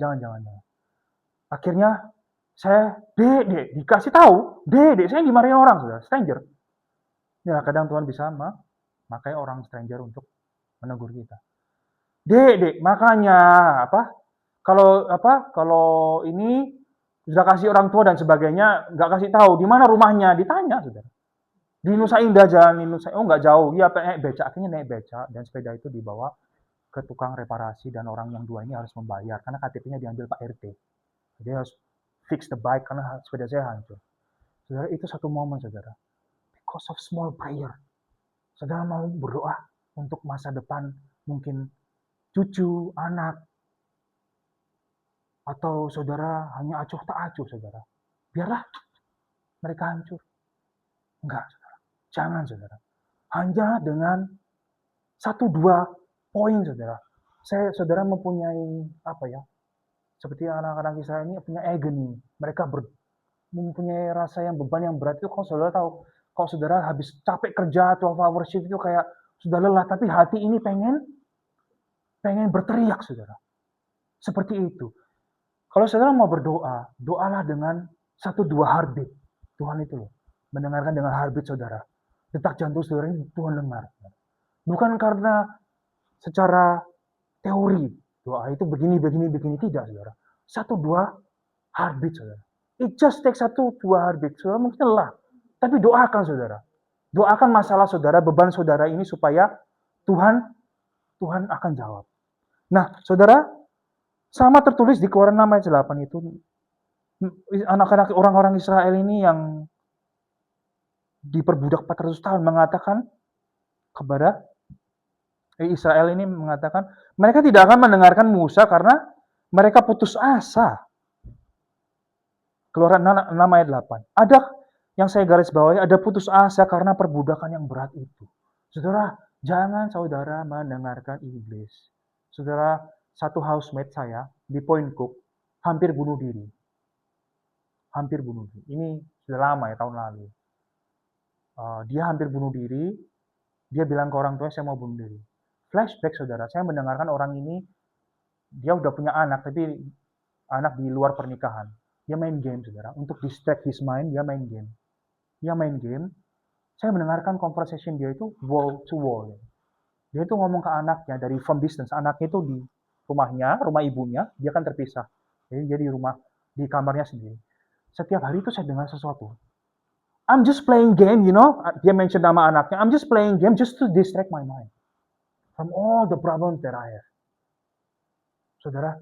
Akhirnya saya, dek, dikasih tahu, dek, saya dimarahin orang, saudara, stranger. Ya, kadang Tuhan bisa memakai orang stranger untuk menegur kita. Dek, makanya kalau ini sudah kasih orang tua dan sebagainya, nggak kasih tahu di mana rumahnya, ditanya, saudara. Di Nusa Indah, jalan Nusa, nggak jauh, iya, naik beca, akhirnya naik beca, dan sepeda itu dibawa ke tukang reparasi, dan orang yang dua ini harus membayar, karena KTP-nya diambil Pak RT. Jadi harus fix the bike, karena sepeda saya hancur. Saudara, itu satu momen, saudara. Because of small prayer. Saudara mau berdoa untuk masa depan, mungkin cucu, anak, atau saudara hanya acuh tak acuh, saudara. Biarlah mereka hancur. Enggak, saudara. Jangan, saudara. Hanya dengan satu dua poin, saudara. Saudara mempunyai seperti anak-anak Israel ini punya agony. Mereka mempunyai rasa yang beban yang berat itu. Kalau saudara tahu, kalau saudara habis capek kerja 12 hour shift itu kayak sudah lelah, tapi hati ini pengen berteriak, saudara. Seperti itu. Kalau saudara mau berdoa, doalah dengan 1-2 heartbeat. Tuhan itu loh, mendengarkan dengan heartbeat saudara. Detak jantung saudara ini Tuhan dengar. Bukan karena secara teori, doa itu begini, tidak, saudara. 1-2 heartbeat, saudara. It just takes 1-2 heartbeat. Saudara mungkin lelah, tapi doakan, saudara. Doakan masalah saudara, beban saudara ini supaya Tuhan akan jawab. Nah, saudara, sama tertulis di Keluaran 6 ayat 8 itu, anak-anak orang-orang Israel ini yang diperbudak 400 tahun mengatakan kepada Israel ini mengatakan, mereka tidak akan mendengarkan Musa karena mereka putus asa. Keluaran 6 ayat 8. Ada yang saya garis bawahi, ada putus asa karena perbudakan yang berat itu. Saudara, jangan saudara mendengarkan iblis. Saudara, satu housemate saya di Point Cook hampir bunuh diri. Ini sudah lama ya, tahun lalu. Dia hampir bunuh diri. Dia bilang ke orang tua, saya mau bunuh diri. Flashback, saudara, saya mendengarkan orang ini, dia udah punya anak, tapi anak di luar pernikahan. Dia main game, saudara. Untuk distract his mind, dia main game. Saya mendengarkan conversation dia itu wall to wall. Dia itu ngomong ke anaknya dari from distance. Anaknya itu di rumahnya, rumah ibunya, dia kan terpisah. Jadi dia di kamarnya sendiri. Setiap hari itu saya dengar sesuatu. I'm just playing game, Dia mention nama anaknya. I'm just playing game just to distract my mind from all the problems that I have. Saudara,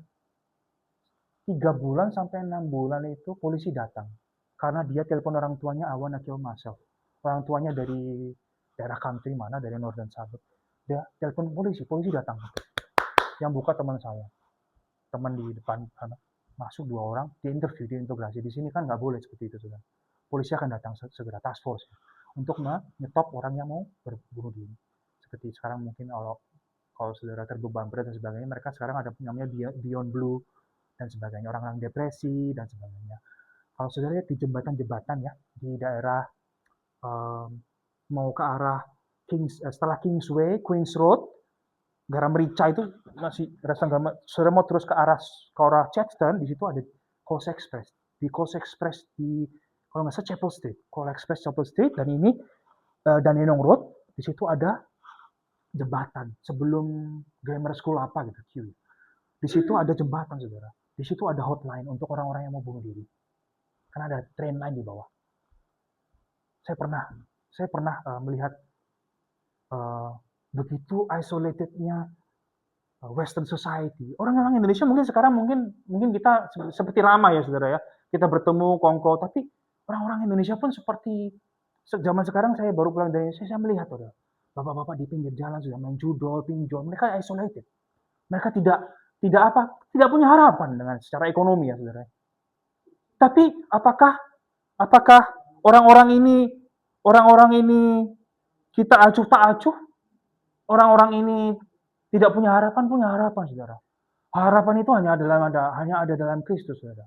3 bulan sampai 6 bulan itu polisi datang. Karena dia telepon orang tuanya, I wanna kill myself. Orang tuanya dari daerah country mana, dari Northern Suburb. Dia telepon polisi datang. Yang buka teman saya. Teman di depan sana. Masuk 2 orang, diintegrasi. Di sini kan nggak boleh seperti itu, saudara. Polisi akan datang segera, task force, untuk menyetop orang yang mau berbunuh diri. Seperti sekarang mungkin kalau saudara terbeban berat dan sebagainya, mereka sekarang ada namanya Beyond Blue dan sebagainya, orang-orang depresi dan sebagainya. Kalau saudara lihat di jembatan-jembatan ya, di daerah mau ke arah setelah Kingsway, Queens Road, Garam Merica itu masih rasa saudara mau terus ke arah Chadstone, di situ ada Coles Express. Di Coles Express di kalau nggak salah Chapel Street, Coles Express Chapel Street, dan ini Dandenong Road, di situ ada jembatan sebelum Grammar School apa gitu, Q. Di situ ada jembatan, saudara. Di situ ada hotline untuk orang-orang yang mau bunuh diri. Karena ada train line di bawah. Saya pernah melihat begitu isolatednya Western society. Orang-orang Indonesia mungkin sekarang mungkin kita seperti lama ya, saudara ya. Kita bertemu kongko, tapi orang-orang Indonesia pun seperti zaman sekarang. Saya baru pulang dari Indonesia, saya melihat, saudara, bapak-bapak di pinggir jalan sudah main judol, pinjol. Mereka isolated. Mereka tidak punya harapan dengan secara ekonomi ya, saudara. Tapi apakah orang-orang ini kita acuh tak acuh? Orang-orang ini tidak punya harapan, saudara. Harapan itu hanya ada dalam Kristus, saudara.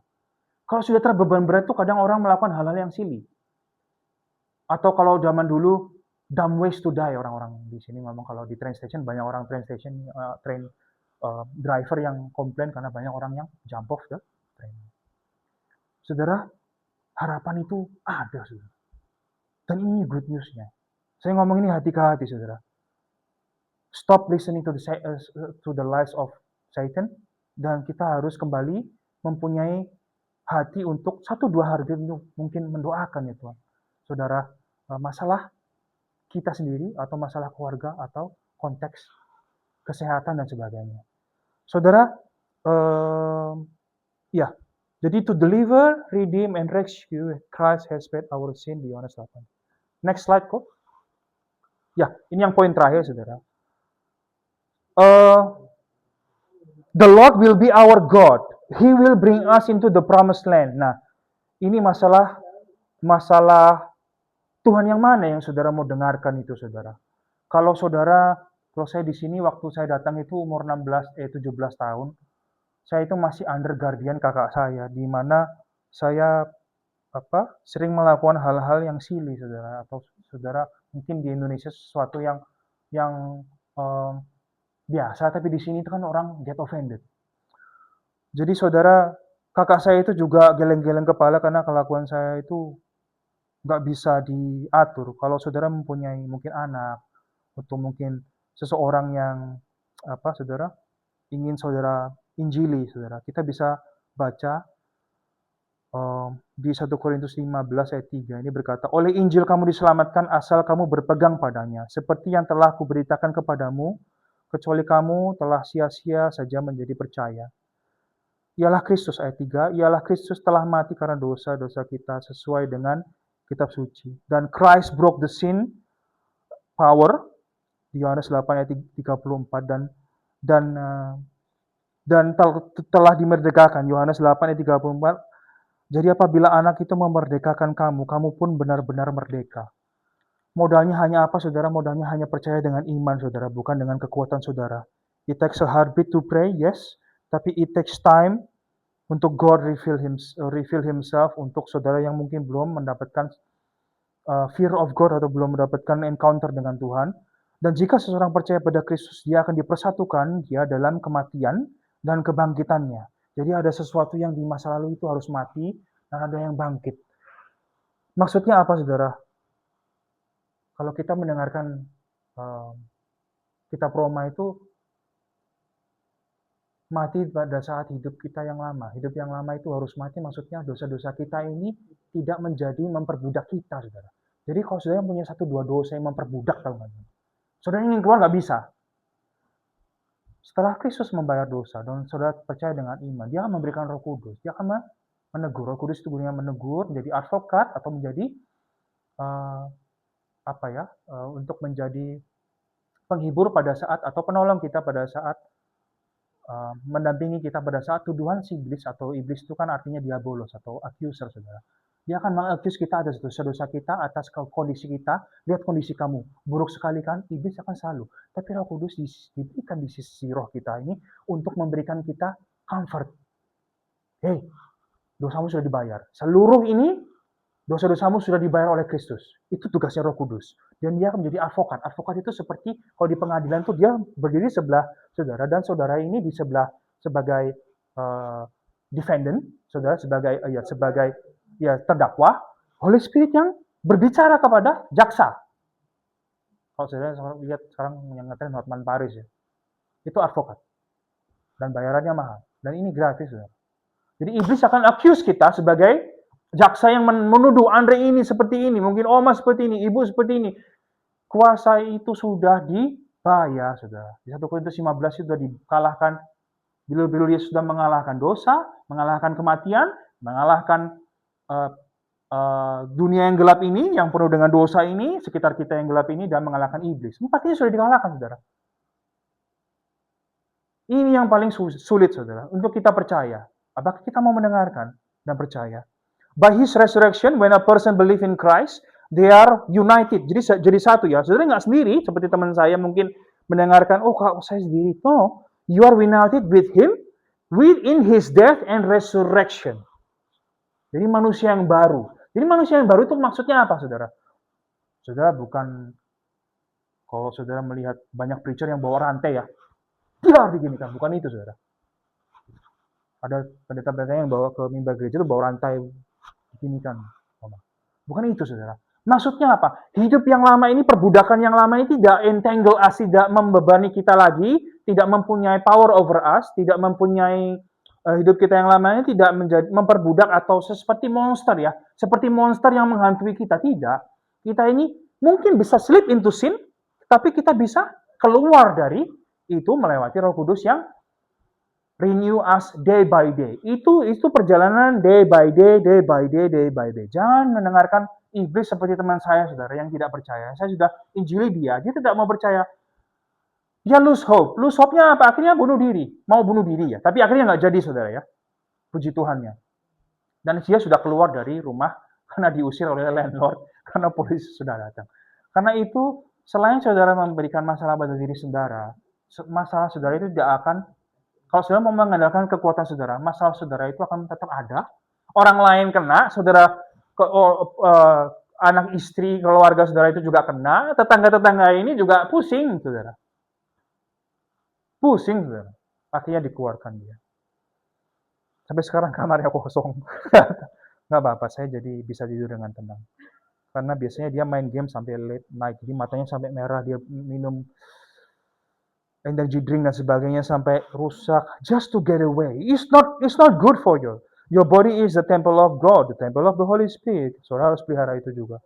Kalau sudah terbeban berat itu kadang orang melakukan hal-hal yang silly. Atau kalau zaman dulu, dumb ways to die, orang-orang di sini ngomong. Kalau di train station, banyak orang train driver yang komplain karena banyak orang yang jump off the train. Saudara, harapan itu ada, saudara. Dan ini good news-nya. Saya ngomong ini hati ke hati, saudara. Stop listening to the lies of Satan, dan kita harus kembali mempunyai hati untuk 1-2 hari mungkin mendoakan ya Tuhan. Saudara, masalah kita sendiri atau masalah keluarga atau konteks kesehatan dan sebagainya. Saudara, ya, jadi to deliver, redeem, and rescue, Christ has paid our sin, di Yohanes 8. Next slide kok. Ya, ini yang poin terakhir, saudara. The Lord will be our God. He will bring us into the promised land. Nah, ini masalah Tuhan yang mana yang saudara mau dengarkan itu, saudara. Kalau saya di sini waktu saya datang itu umur 17 tahun, saya itu masih under guardian kakak saya, di mana saya sering melakukan hal-hal yang silly, saudara. Atau saudara mungkin di Indonesia sesuatu yang biasa, tapi di sini itu kan orang get offended. Jadi saudara, kakak saya itu juga geleng-geleng kepala karena kelakuan saya itu nggak bisa diatur. Kalau saudara mempunyai mungkin anak, atau mungkin seseorang yang saudara ingin saudara injili, saudara, kita bisa baca di 1 Korintus 15 ayat 3 ini berkata, oleh Injil kamu diselamatkan asal kamu berpegang padanya, seperti yang telah kuberitakan kepadamu, kecuali kamu telah sia-sia saja menjadi percaya. Ialah Kristus, ayat 3, ialah Kristus telah mati karena dosa-dosa kita sesuai dengan kitab suci. Dan Christ broke the sin power, di Yohanes 8 ayat 34, dan telah dimerdekakan, Yohanes 8 ayat 34. Jadi apabila anak itu memerdekakan kamu, kamu pun benar-benar merdeka. Modalnya hanya apa, saudara? Modalnya hanya percaya dengan iman, saudara, bukan dengan kekuatan saudara. It takes a heartbeat to pray, yes, tapi it takes time untuk God reveal himself untuk saudara yang mungkin belum mendapatkan fear of God atau belum mendapatkan encounter dengan Tuhan. Dan jika seseorang percaya pada Kristus, dia akan dipersatukan dia dalam kematian dan kebangkitannya. Jadi ada sesuatu yang di masa lalu itu harus mati dan ada yang bangkit. Maksudnya apa, saudara? Kalau kita mendengarkan kitab Roma itu, mati pada saat hidup kita yang lama. Hidup yang lama itu harus mati, maksudnya dosa-dosa kita ini tidak menjadi memperbudak kita, saudara. Jadi kalau saudara punya 1-2 dosa yang memperbudak, tahu nggak? Saudara ingin keluar nggak bisa. Setelah Kristus membayar dosa dan saudara percaya dengan iman, dia akan memberikan Roh Kudus. Dia akan menegur. Roh Kudus itu gunanya menegur, menjadi advokat atau menjadi untuk menjadi penghibur pada saat atau penolong kita pada saat mendampingi kita pada saat tuduhan si iblis, atau iblis itu kan artinya diabolos atau accuser, saudara. Dia akan mengakus kita atas dosa-dosa kita, atas kondisi kita. Lihat kondisi kamu, buruk sekali kan? Iblis akan selalu. Tapi Roh Kudus diberikan di sisi roh kita ini untuk memberikan kita comfort. Hei, dosamu sudah dibayar. Seluruh ini, dosa-dosamu sudah dibayar oleh Kristus. Itu tugasnya Roh Kudus. Dan dia akan menjadi advokat. Advokat itu seperti kalau di pengadilan tuh dia berdiri sebelah saudara, dan saudara ini di sebelah sebagai defendant, saudara sebagai terdakwa. Holy Spirit yang berbicara kepada jaksa. Kalau saudara lihat sekarang yang ngetren Hotman Paris ya, itu advokat. Dan bayarannya mahal. Dan ini gratis, saudara. Jadi iblis akan accuse kita sebagai jaksa yang menuduh Andre ini seperti ini, mungkin Oma seperti ini, ibu seperti ini. Kuasa itu sudah dibayar, saudara. Di 1 Korintus 15 itu sudah dikalahkan. Bila dia sudah mengalahkan dosa, mengalahkan kematian, mengalahkan dunia yang gelap ini, yang penuh dengan dosa ini, sekitar kita yang gelap ini, dan mengalahkan iblis. 4 ini sudah dikalahkan, saudara. Ini yang paling sulit, saudara, untuk kita percaya. Apakah kita mau mendengarkan dan percaya? By His resurrection, when a person believe in Christ, they are united. Jadi satu ya. Saudara nggak sendiri, seperti teman saya mungkin mendengarkan, oh kak, saya sendiri. No, you are united with Him, within His death and resurrection. Jadi manusia yang baru. Jadi manusia yang baru itu maksudnya apa, saudara? Saudara bukan, kalau saudara melihat banyak preacher yang bawa rantai ya, dia diginikan, bukan itu, saudara. Ada pendeta-pendeta yang bawa ke mimbar gereja itu bawa rantai, diginikan. Bukan itu, saudara. Maksudnya apa? Hidup yang lama ini, perbudakan yang lama ini tidak entangle us, tidak membebani kita lagi, tidak mempunyai power over us, tidak mempunyai hidup kita yang lama ini tidak menjadi memperbudak atau seperti monster ya, seperti monster yang menghantui kita. Tidak. Kita ini mungkin bisa slip into sin, tapi kita bisa keluar dari itu melewati Roh Kudus yang renew us day by day. Itu perjalanan day by day, day by day, day by day. Jangan mendengarkan iblis seperti teman saya, saudara, yang tidak percaya. Saya sudah injili dia tidak mau percaya. Dia lose hope. Lose hope-nya apa? Akhirnya bunuh diri. Mau bunuh diri ya. Tapi akhirnya nggak jadi, saudara ya. Puji Tuhannya. Dan dia sudah keluar dari rumah karena diusir oleh landlord. Karena polisi sudah datang. Karena itu, selain saudara memberikan masalah pada diri saudara, masalah saudara itu tidak akan, kalau saudara mau mengandalkan kekuatan saudara, masalah saudara itu akan tetap ada. Orang lain kena, saudara, anak istri, keluarga saudara itu juga kena. Tetangga-tetangga ini juga pusing, saudara. Pusing, saudara. Akhirnya dikeluarkan dia. Sampai sekarang kamarnya kosong. Nggak apa-apa, saya jadi bisa tidur dengan tenang. Karena biasanya dia main game sampai late night. Jadi matanya sampai merah, dia minum energy drink dan sebagainya sampai rusak. Just to get away. It's not good for you. Your body is the temple of God, the temple of the Holy Spirit. Saudara harus pelihara itu juga.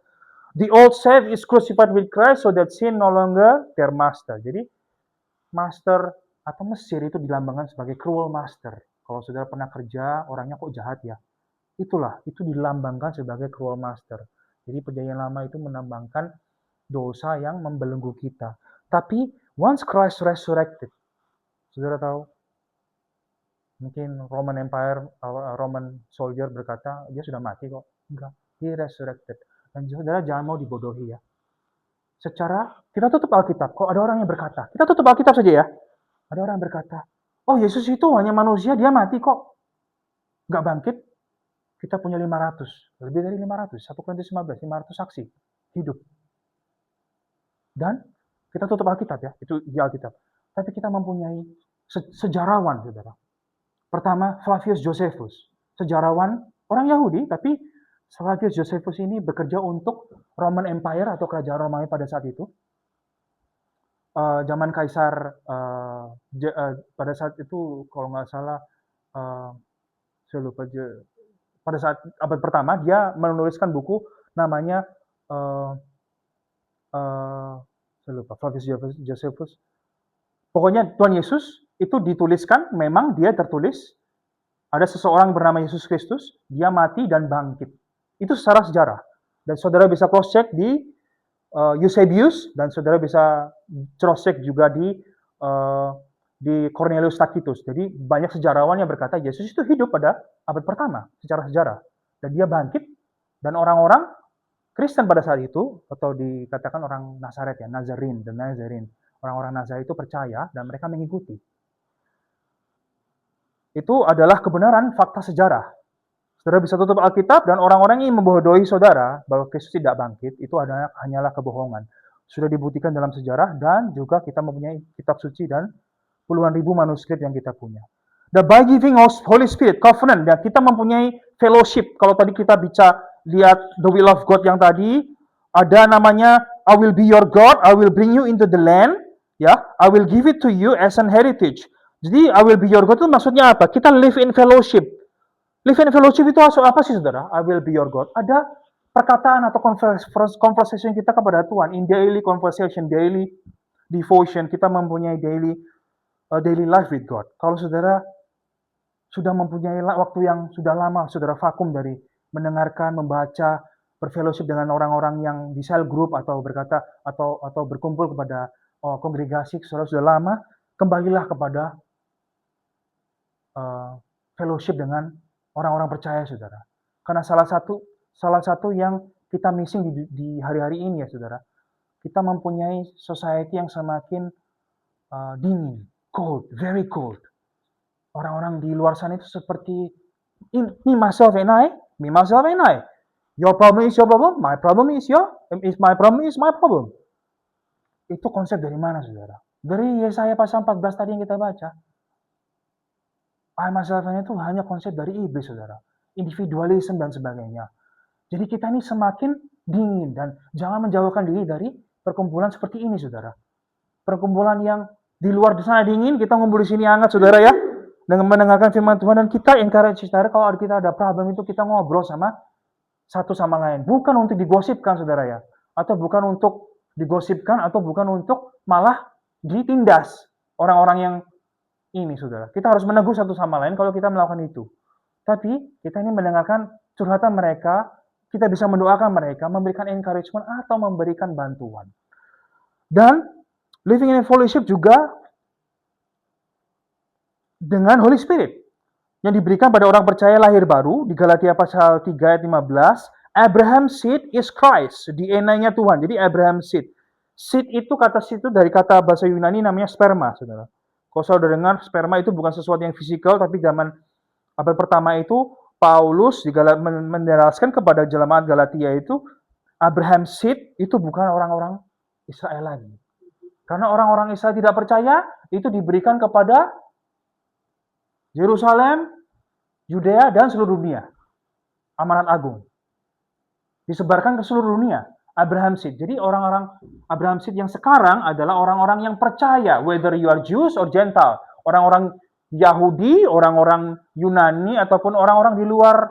The old self is crucified with Christ so that sin no longer their master. Jadi, master atau Mesir itu dilambangkan sebagai cruel master. Kalau saudara pernah kerja, orangnya kok jahat ya. Itulah, itu dilambangkan sebagai cruel master. Jadi perjanjian lama itu melambangkan dosa yang membelenggu kita. Tapi once Christ resurrected, saudara tahu, mungkin Roman Empire, Roman soldier berkata, dia sudah mati kok. Enggak, he resurrected. Dan saudara jangan mau dibodohi ya. Secara, kita tutup Alkitab. Kok ada orang yang berkata, kita tutup Alkitab saja ya. Ada orang yang berkata, oh Yesus itu hanya manusia, dia mati kok. Nggak bangkit. Kita punya 500, lebih dari 500. 1 Korintus 15, 500 saksi hidup. Dan kita tutup Alkitab ya, itu di Alkitab. Tapi kita mempunyai sejarawan, saudara. Pertama, Flavius Josephus. Sejarawan, orang Yahudi, tapi Flavius Josephus ini bekerja untuk Roman Empire atau kerajaan Romawi pada saat itu. Zaman Kaisar, pada saat itu kalau nggak salah, saya lupa, pada saat abad pertama dia menuliskan buku namanya saya lupa, Flavius Josephus. Pokoknya Tuhan Yesus itu dituliskan, memang dia tertulis ada seseorang bernama Yesus Kristus, dia mati dan bangkit. Itu secara sejarah. Dan saudara bisa cross check di Eusebius, dan saudara bisa cross check juga di Cornelius Tacitus. Jadi banyak sejarawan yang berkata Yesus itu hidup pada abad pertama secara sejarah, dan dia bangkit Dan orang-orang Kristen pada saat itu, atau dikatakan orang Nazaret ya, Nazarin. Orang-orang Nazaret itu percaya dan mereka mengikuti. Itu adalah kebenaran fakta sejarah. Saudara bisa tutup Alkitab dan orang-orang yang membodohi saudara bahwa Kristus tidak bangkit, itu adalah hanyalah kebohongan. Sudah dibuktikan dalam sejarah dan juga kita mempunyai kitab suci dan puluhan ribu manuskrip yang kita punya. The by giving Holy Spirit, covenant, dan kita mempunyai fellowship. Kalau tadi kita lihat the will of God yang tadi, ada namanya I will be your God, I will bring you into the land, ya, I will give it to you as an heritage. Jadi I will be your God itu maksudnya apa? Kita live in fellowship. Live in fellowship itu apa sih saudara? I will be your God. Ada perkataan atau conversation kita kepada Tuhan, in daily conversation, daily devotion, kita mempunyai daily life with God. Kalau saudara sudah mempunyai waktu yang sudah lama, saudara vakum dari mendengarkan, membaca, berfellowship dengan orang-orang yang di cell group atau berkata atau berkumpul kepada kongregasi, saudara sudah lama, kembalilah kepada fellowship dengan orang-orang percaya, saudara. Karena salah satu yang kita missing di hari-hari ini ya, saudara. Kita mempunyai society yang semakin dingin, cold, very cold. Orang-orang di luar sana itu seperti me, myself, and I. Your problem is your problem, my problem is my problem. Itu konsep dari mana, saudara? Dari Yesaya pasal 14 tadi yang kita baca. I, myself, and I itu hanya konsep dari iblis, saudara. Individualism dan sebagainya. Jadi kita ini semakin dingin dan jangan menjauhkan diri dari perkumpulan seperti ini, saudara. Perkumpulan yang di luar sana dingin, kita ngumpul di sini hangat, saudara ya. Dengan mendengarkan firman Tuhan dan kita encourage saudara kalau kita ada problem itu kita ngobrol sama satu sama lain. Bukan untuk digosipkan, saudara ya. Atau bukan untuk digosipkan atau bukan untuk malah ditindas orang-orang yang ini, saudara. Kita harus menegur satu sama lain kalau kita melakukan itu. Tapi kita ini mendengarkan curhatan mereka, kita bisa mendoakan mereka, memberikan encouragement atau memberikan bantuan. Dan living in fellowship juga dengan Holy Spirit yang diberikan pada orang percaya lahir baru di Galatia pasal 3 ayat 15. Abraham's seed is Christ, DNA-nya Tuhan. Jadi Abraham seed. Seed itu kata seed itu dari kata bahasa Yunani namanya sperma, saudara. Kalau saudara dengar sperma itu bukan sesuatu yang fisikal, tapi zaman abad pertama itu Paulus menjelaskan kepada jemaat Galatia itu Abraham seed itu bukan orang-orang Israel lagi. Karena orang-orang Israel tidak percaya, itu diberikan kepada Yerusalem, Yudea, dan seluruh dunia. Amanat agung. Disebarkan ke seluruh dunia. Abraham seed. Jadi orang-orang Abraham seed yang sekarang adalah orang-orang yang percaya, whether you are Jews or Gentile. Orang-orang Yahudi, orang-orang Yunani, ataupun orang-orang di luar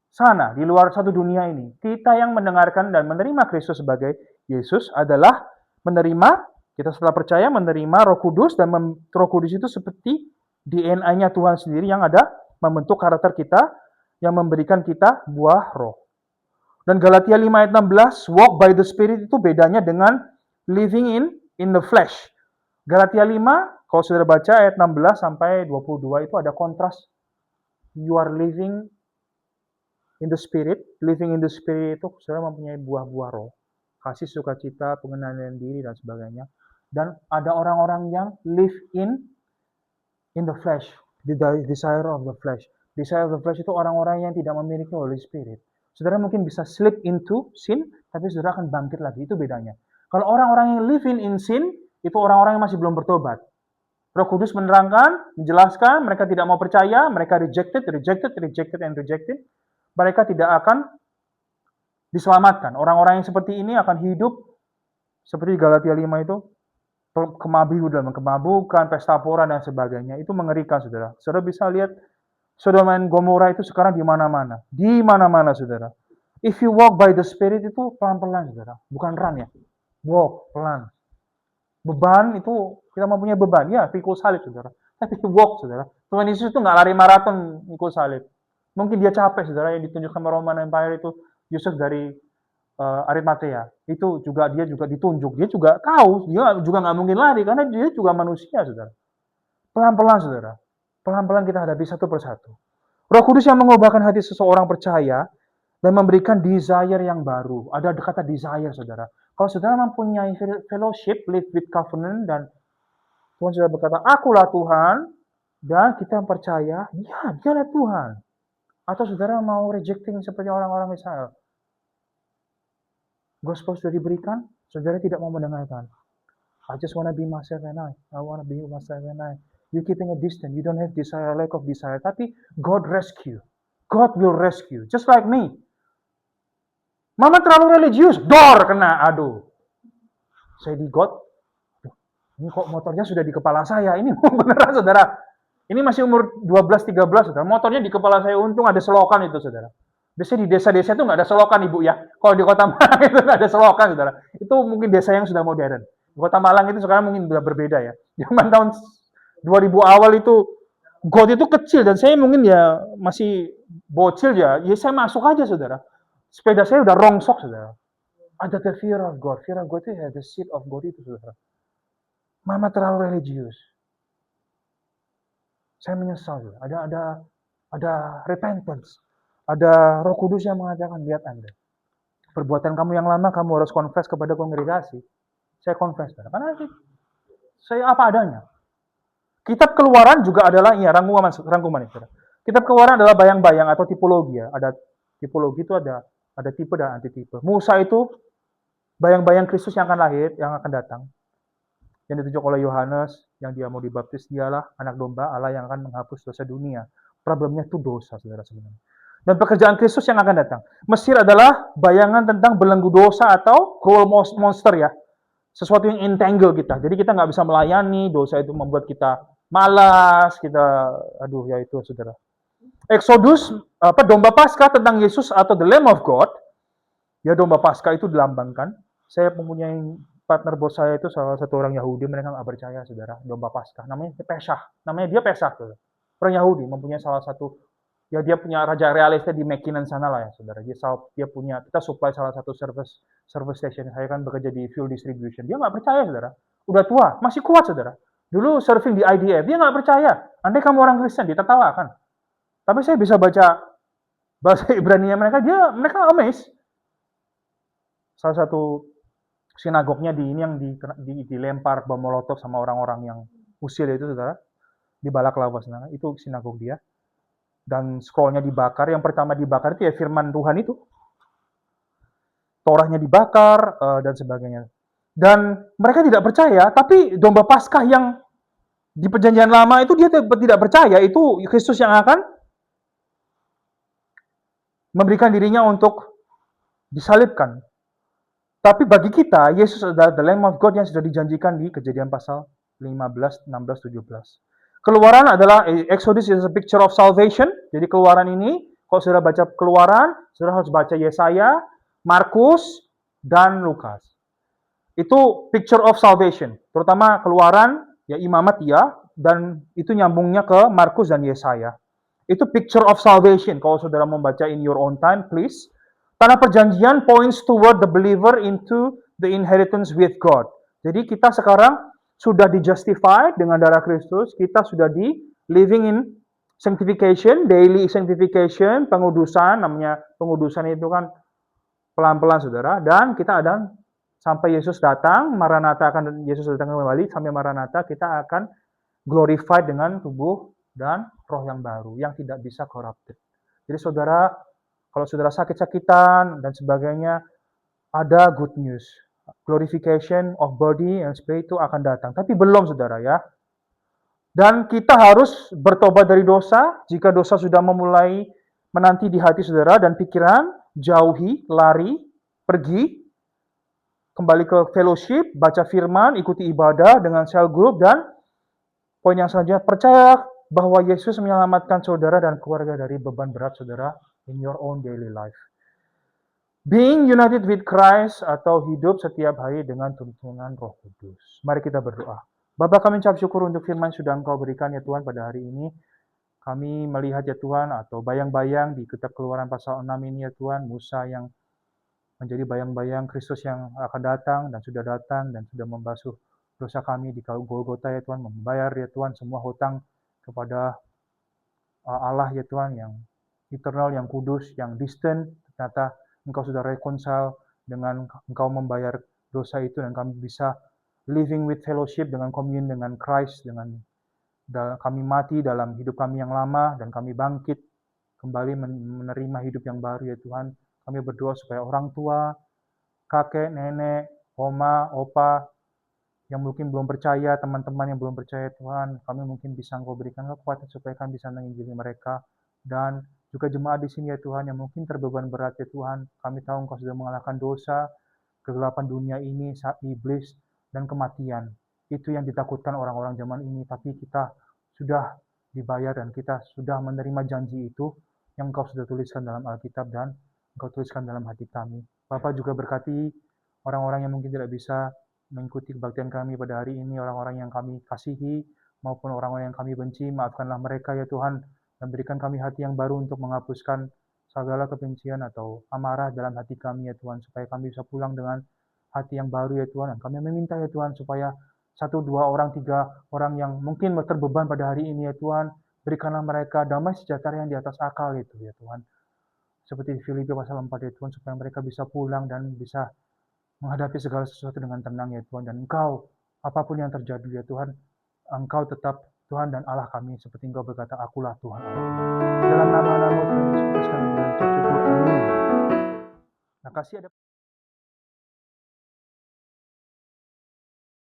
sana, di luar satu dunia ini. Kita yang mendengarkan dan menerima Kristus sebagai Yesus adalah menerima, kita setelah percaya menerima Roh Kudus, dan Roh Kudus itu seperti DNA-nya Tuhan sendiri yang ada membentuk karakter kita, yang memberikan kita buah roh. Dan Galatia 5 ayat 16, walk by the Spirit itu bedanya dengan living in the flesh. Galatia 5, kalau saudara baca ayat 16 sampai 22 itu ada kontras. You are living in the Spirit. Living in the Spirit itu saudara mempunyai buah-buah roh. Kasih, sukacita, pengenalan diri, dan sebagainya. Dan ada orang-orang yang live in the flesh, the desire of the flesh. Desire of the flesh itu orang-orang yang tidak memiliki Holy Spirit. Saudara mungkin bisa slip into sin, tapi saudara akan bangkit lagi. Itu bedanya. Kalau orang-orang yang live in sin, itu orang-orang yang masih belum bertobat. Roh Kudus menerangkan, menjelaskan, mereka tidak mau percaya, mereka rejected. Mereka tidak akan diselamatkan. Orang-orang yang seperti ini akan hidup seperti Galatia 5 itu, kemabukan, pesta pora, dan sebagainya. Itu mengerikan, saudara. Saudara bisa lihat Sodom dan Gomora itu sekarang di mana-mana. Di mana-mana, saudara. If you walk by the Spirit itu pelan-pelan, saudara. Bukan run ya. Walk, pelan. Beban itu, kita mempunyai beban. Ya, pikul salib, saudara. Tapi walk, saudara. Tuhan Yesus itu nggak lari maraton pikul salib. Mungkin dia capek, saudara. Yang ditunjukkan sama Roman Empire itu Yusuf dari Arimatea. Itu juga dia juga ditunjuk. Dia juga tahu, dia juga nggak mungkin lari. Karena dia juga manusia, saudara. Pelan-pelan, saudara. Pelan-pelan kita hadapi satu persatu. Roh Kudus yang mengubahkan hati seseorang percaya dan memberikan desire yang baru. Ada kata desire, saudara. Kalau saudara mempunyai fellowship, live with covenant, dan Tuhan sudah berkata, akulah Tuhan, dan kita percaya, ya, dialah Tuhan. Atau saudara mau rejecting seperti orang-orang Israel. Gospel sudah diberikan, saudara tidak mau mendengarkan. I just want to be myself and I want to be myself and I. You keeping a distance, you don't have desire, lack of desire. Tapi God rescue. God will rescue. Just like me. Mama terlalu religius, dor kena, aduh. Saya di God, ini kok motornya sudah di kepala saya, ini beneran saudara. Ini masih umur 12-13 saudara, motornya di kepala saya, untung ada selokan itu saudara. Biasanya di desa-desa itu nggak ada selokan ibu ya. Kalau di kota Malang itu nggak ada selokan saudara. Itu mungkin desa yang sudah modern. Di kota Malang itu sekarang mungkin sudah berbeda ya. Zaman tahun 2000 awal itu, God itu kecil dan saya mungkin ya masih bocil ya. Ya saya masuk aja saudara. Sepeda saya udah rongsok, saudara. Ada the fear of God. Fear of God itu ya, the seed of God itu, saudara. Mama terlalu religius. Saya menyesal, saudara. Ada repentance. Ada Roh Kudus yang mengatakan, lihat Anda. Perbuatan kamu yang lama, kamu harus confess kepada kongregasi. Saya confess, saudara. Karena saya apa adanya. Kitab Keluaran juga adalah, ya rangkuman itu, saudara. Kitab Keluaran adalah bayang-bayang atau tipologi ya. Ada tipologi itu ada tipe dan antitipe. Musa itu bayang-bayang Kristus yang akan lahir, yang akan datang. Yang ditunjuk oleh Yohanes, yang dia mau dibaptis, dialah anak domba Allah yang akan menghapus dosa dunia. Problemnya itu dosa, saudara sebenarnya. Dan pekerjaan Kristus yang akan datang. Mesir adalah bayangan tentang belenggu dosa atau cruel monster ya. Sesuatu yang entangle kita. Jadi kita nggak bisa melayani, dosa itu membuat kita malas, kita, aduh ya itu saudara. Exodus, domba Paskah tentang Yesus atau the Lamb of God. Ya domba Paskah itu dilambangkan. Saya mempunyai partner bos saya itu salah satu orang Yahudi, mereka nggak percaya saudara, domba Paskah. Namanya Pesach. Namanya dia Pesach. Saudara. Orang Yahudi mempunyai salah satu, ya dia punya raja realista di McKinnon sana lah ya saudara. Dia punya, kita supply salah satu service station. Saya kan bekerja di fuel distribution. Dia nggak percaya saudara. Udah tua, masih kuat saudara. Dulu surfing di IDF, dia nggak percaya. Andai kamu orang Kristen, ditertawakan. Tapi saya bisa baca bahasa Ibrani mereka, mereka amazed. Salah satu sinagognya di ini yang dilempar bom molotov sama orang-orang yang usil itu saudara, di Balaklava sana, itu sinagog dia. Dan scrollnya dibakar, yang pertama dibakar itu ya firman Tuhan itu. Torahnya dibakar dan sebagainya. Dan mereka tidak percaya, tapi domba Paskah yang di perjanjian lama itu dia tidak percaya, itu Kristus yang akan memberikan dirinya untuk disalibkan. Tapi bagi kita, Yesus adalah the Lamb of God yang sudah dijanjikan di Kejadian pasal 15, 16, 17. Keluaran adalah, Exodus is a picture of salvation. Jadi keluaran ini, kalau sudah baca keluaran, sudah harus baca Yesaya, Markus, dan Lukas. Itu picture of salvation. Terutama keluaran, ya imamat ya, dan itu nyambungnya ke Markus dan Yesaya. Itu picture of salvation. Kalau saudara membaca in your own time, please. Tanah perjanjian points toward the believer into the inheritance with God. Jadi kita sekarang sudah di-justified dengan darah Kristus. Kita sudah di living in sanctification, daily sanctification, pengudusan. Namanya pengudusan itu kan pelan-pelan saudara. Dan kita ada sampai Yesus datang, Maranatha akan Yesus datang kembali, sampai Maranatha kita akan glorified dengan tubuh dan roh yang baru, yang tidak bisa corrupted. Jadi saudara, kalau saudara sakit-sakitan dan sebagainya, ada good news. Glorification of body and spirit itu akan datang. Tapi belum saudara ya. Dan kita harus bertobat dari dosa. Jika dosa sudah memulai menanti di hati saudara dan pikiran, jauhi, lari, pergi, kembali ke fellowship, baca firman, ikuti ibadah dengan cell group, dan poin yang selanjutnya, percaya bahwa Yesus menyelamatkan saudara dan keluarga dari beban berat saudara in your own daily life. Being united with Christ atau hidup setiap hari dengan tuntunan Roh Kudus. Mari kita berdoa. Bapa, kami ucap syukur untuk firman sudah Engkau berikan ya Tuhan pada hari ini. Kami melihat ya Tuhan atau bayang-bayang di kitab Keluaran pasal 6 ini ya Tuhan, Musa yang menjadi bayang-bayang Kristus yang akan datang dan sudah membasuh dosa kami di Golgota ya Tuhan, membayar ya Tuhan semua hutang kepada Allah ya Tuhan yang eternal, yang kudus, yang distant, ternyata Engkau sudah reconcile dengan Engkau membayar dosa itu, dan kami bisa living with fellowship dengan commune dengan Christ, dengan kami mati dalam hidup kami yang lama dan kami bangkit kembali menerima hidup yang baru ya Tuhan. Kami berdoa supaya orang tua, kakek, nenek, oma, opa, yang mungkin belum percaya, teman-teman yang belum percaya Tuhan, kami mungkin bisa Engkau berikan kekuatan supaya kami bisa menginjili mereka, dan juga jemaat di sini ya Tuhan, yang mungkin terbeban berat ya Tuhan. Kami tahu Engkau sudah mengalahkan dosa, kegelapan dunia ini, saat iblis, dan kematian. Itu yang ditakutkan orang-orang zaman ini, tapi kita sudah dibayar dan kita sudah menerima janji itu yang Engkau sudah tuliskan dalam Alkitab dan Engkau tuliskan dalam hati kami. Bapak juga berkati orang-orang yang mungkin tidak bisa mengikuti kebaktian kami pada hari ini, orang-orang yang kami kasihi maupun orang-orang yang kami benci, maafkanlah mereka ya Tuhan, dan berikan kami hati yang baru untuk menghapuskan segala kebencian atau amarah dalam hati kami ya Tuhan, supaya kami bisa pulang dengan hati yang baru ya Tuhan. Dan kami meminta ya Tuhan supaya 1, 2 orang, 3 orang yang mungkin terbeban pada hari ini ya Tuhan, berikanlah mereka damai sejahtera yang di atas akal itu ya Tuhan. Seperti di Filipi pasal 4 ya Tuhan, supaya mereka bisa pulang dan bisa menghadapi segala sesuatu dengan tenang ya Tuhan. Dan Engkau, apapun yang terjadi ya Tuhan, Engkau tetap Tuhan dan Allah kami, seperti Engkau berkata, akulah Tuhan Allah. Dalam nama-Mu Tuhan Yesus Kristus kami mengucap syukur. Amin. Terima kasih ada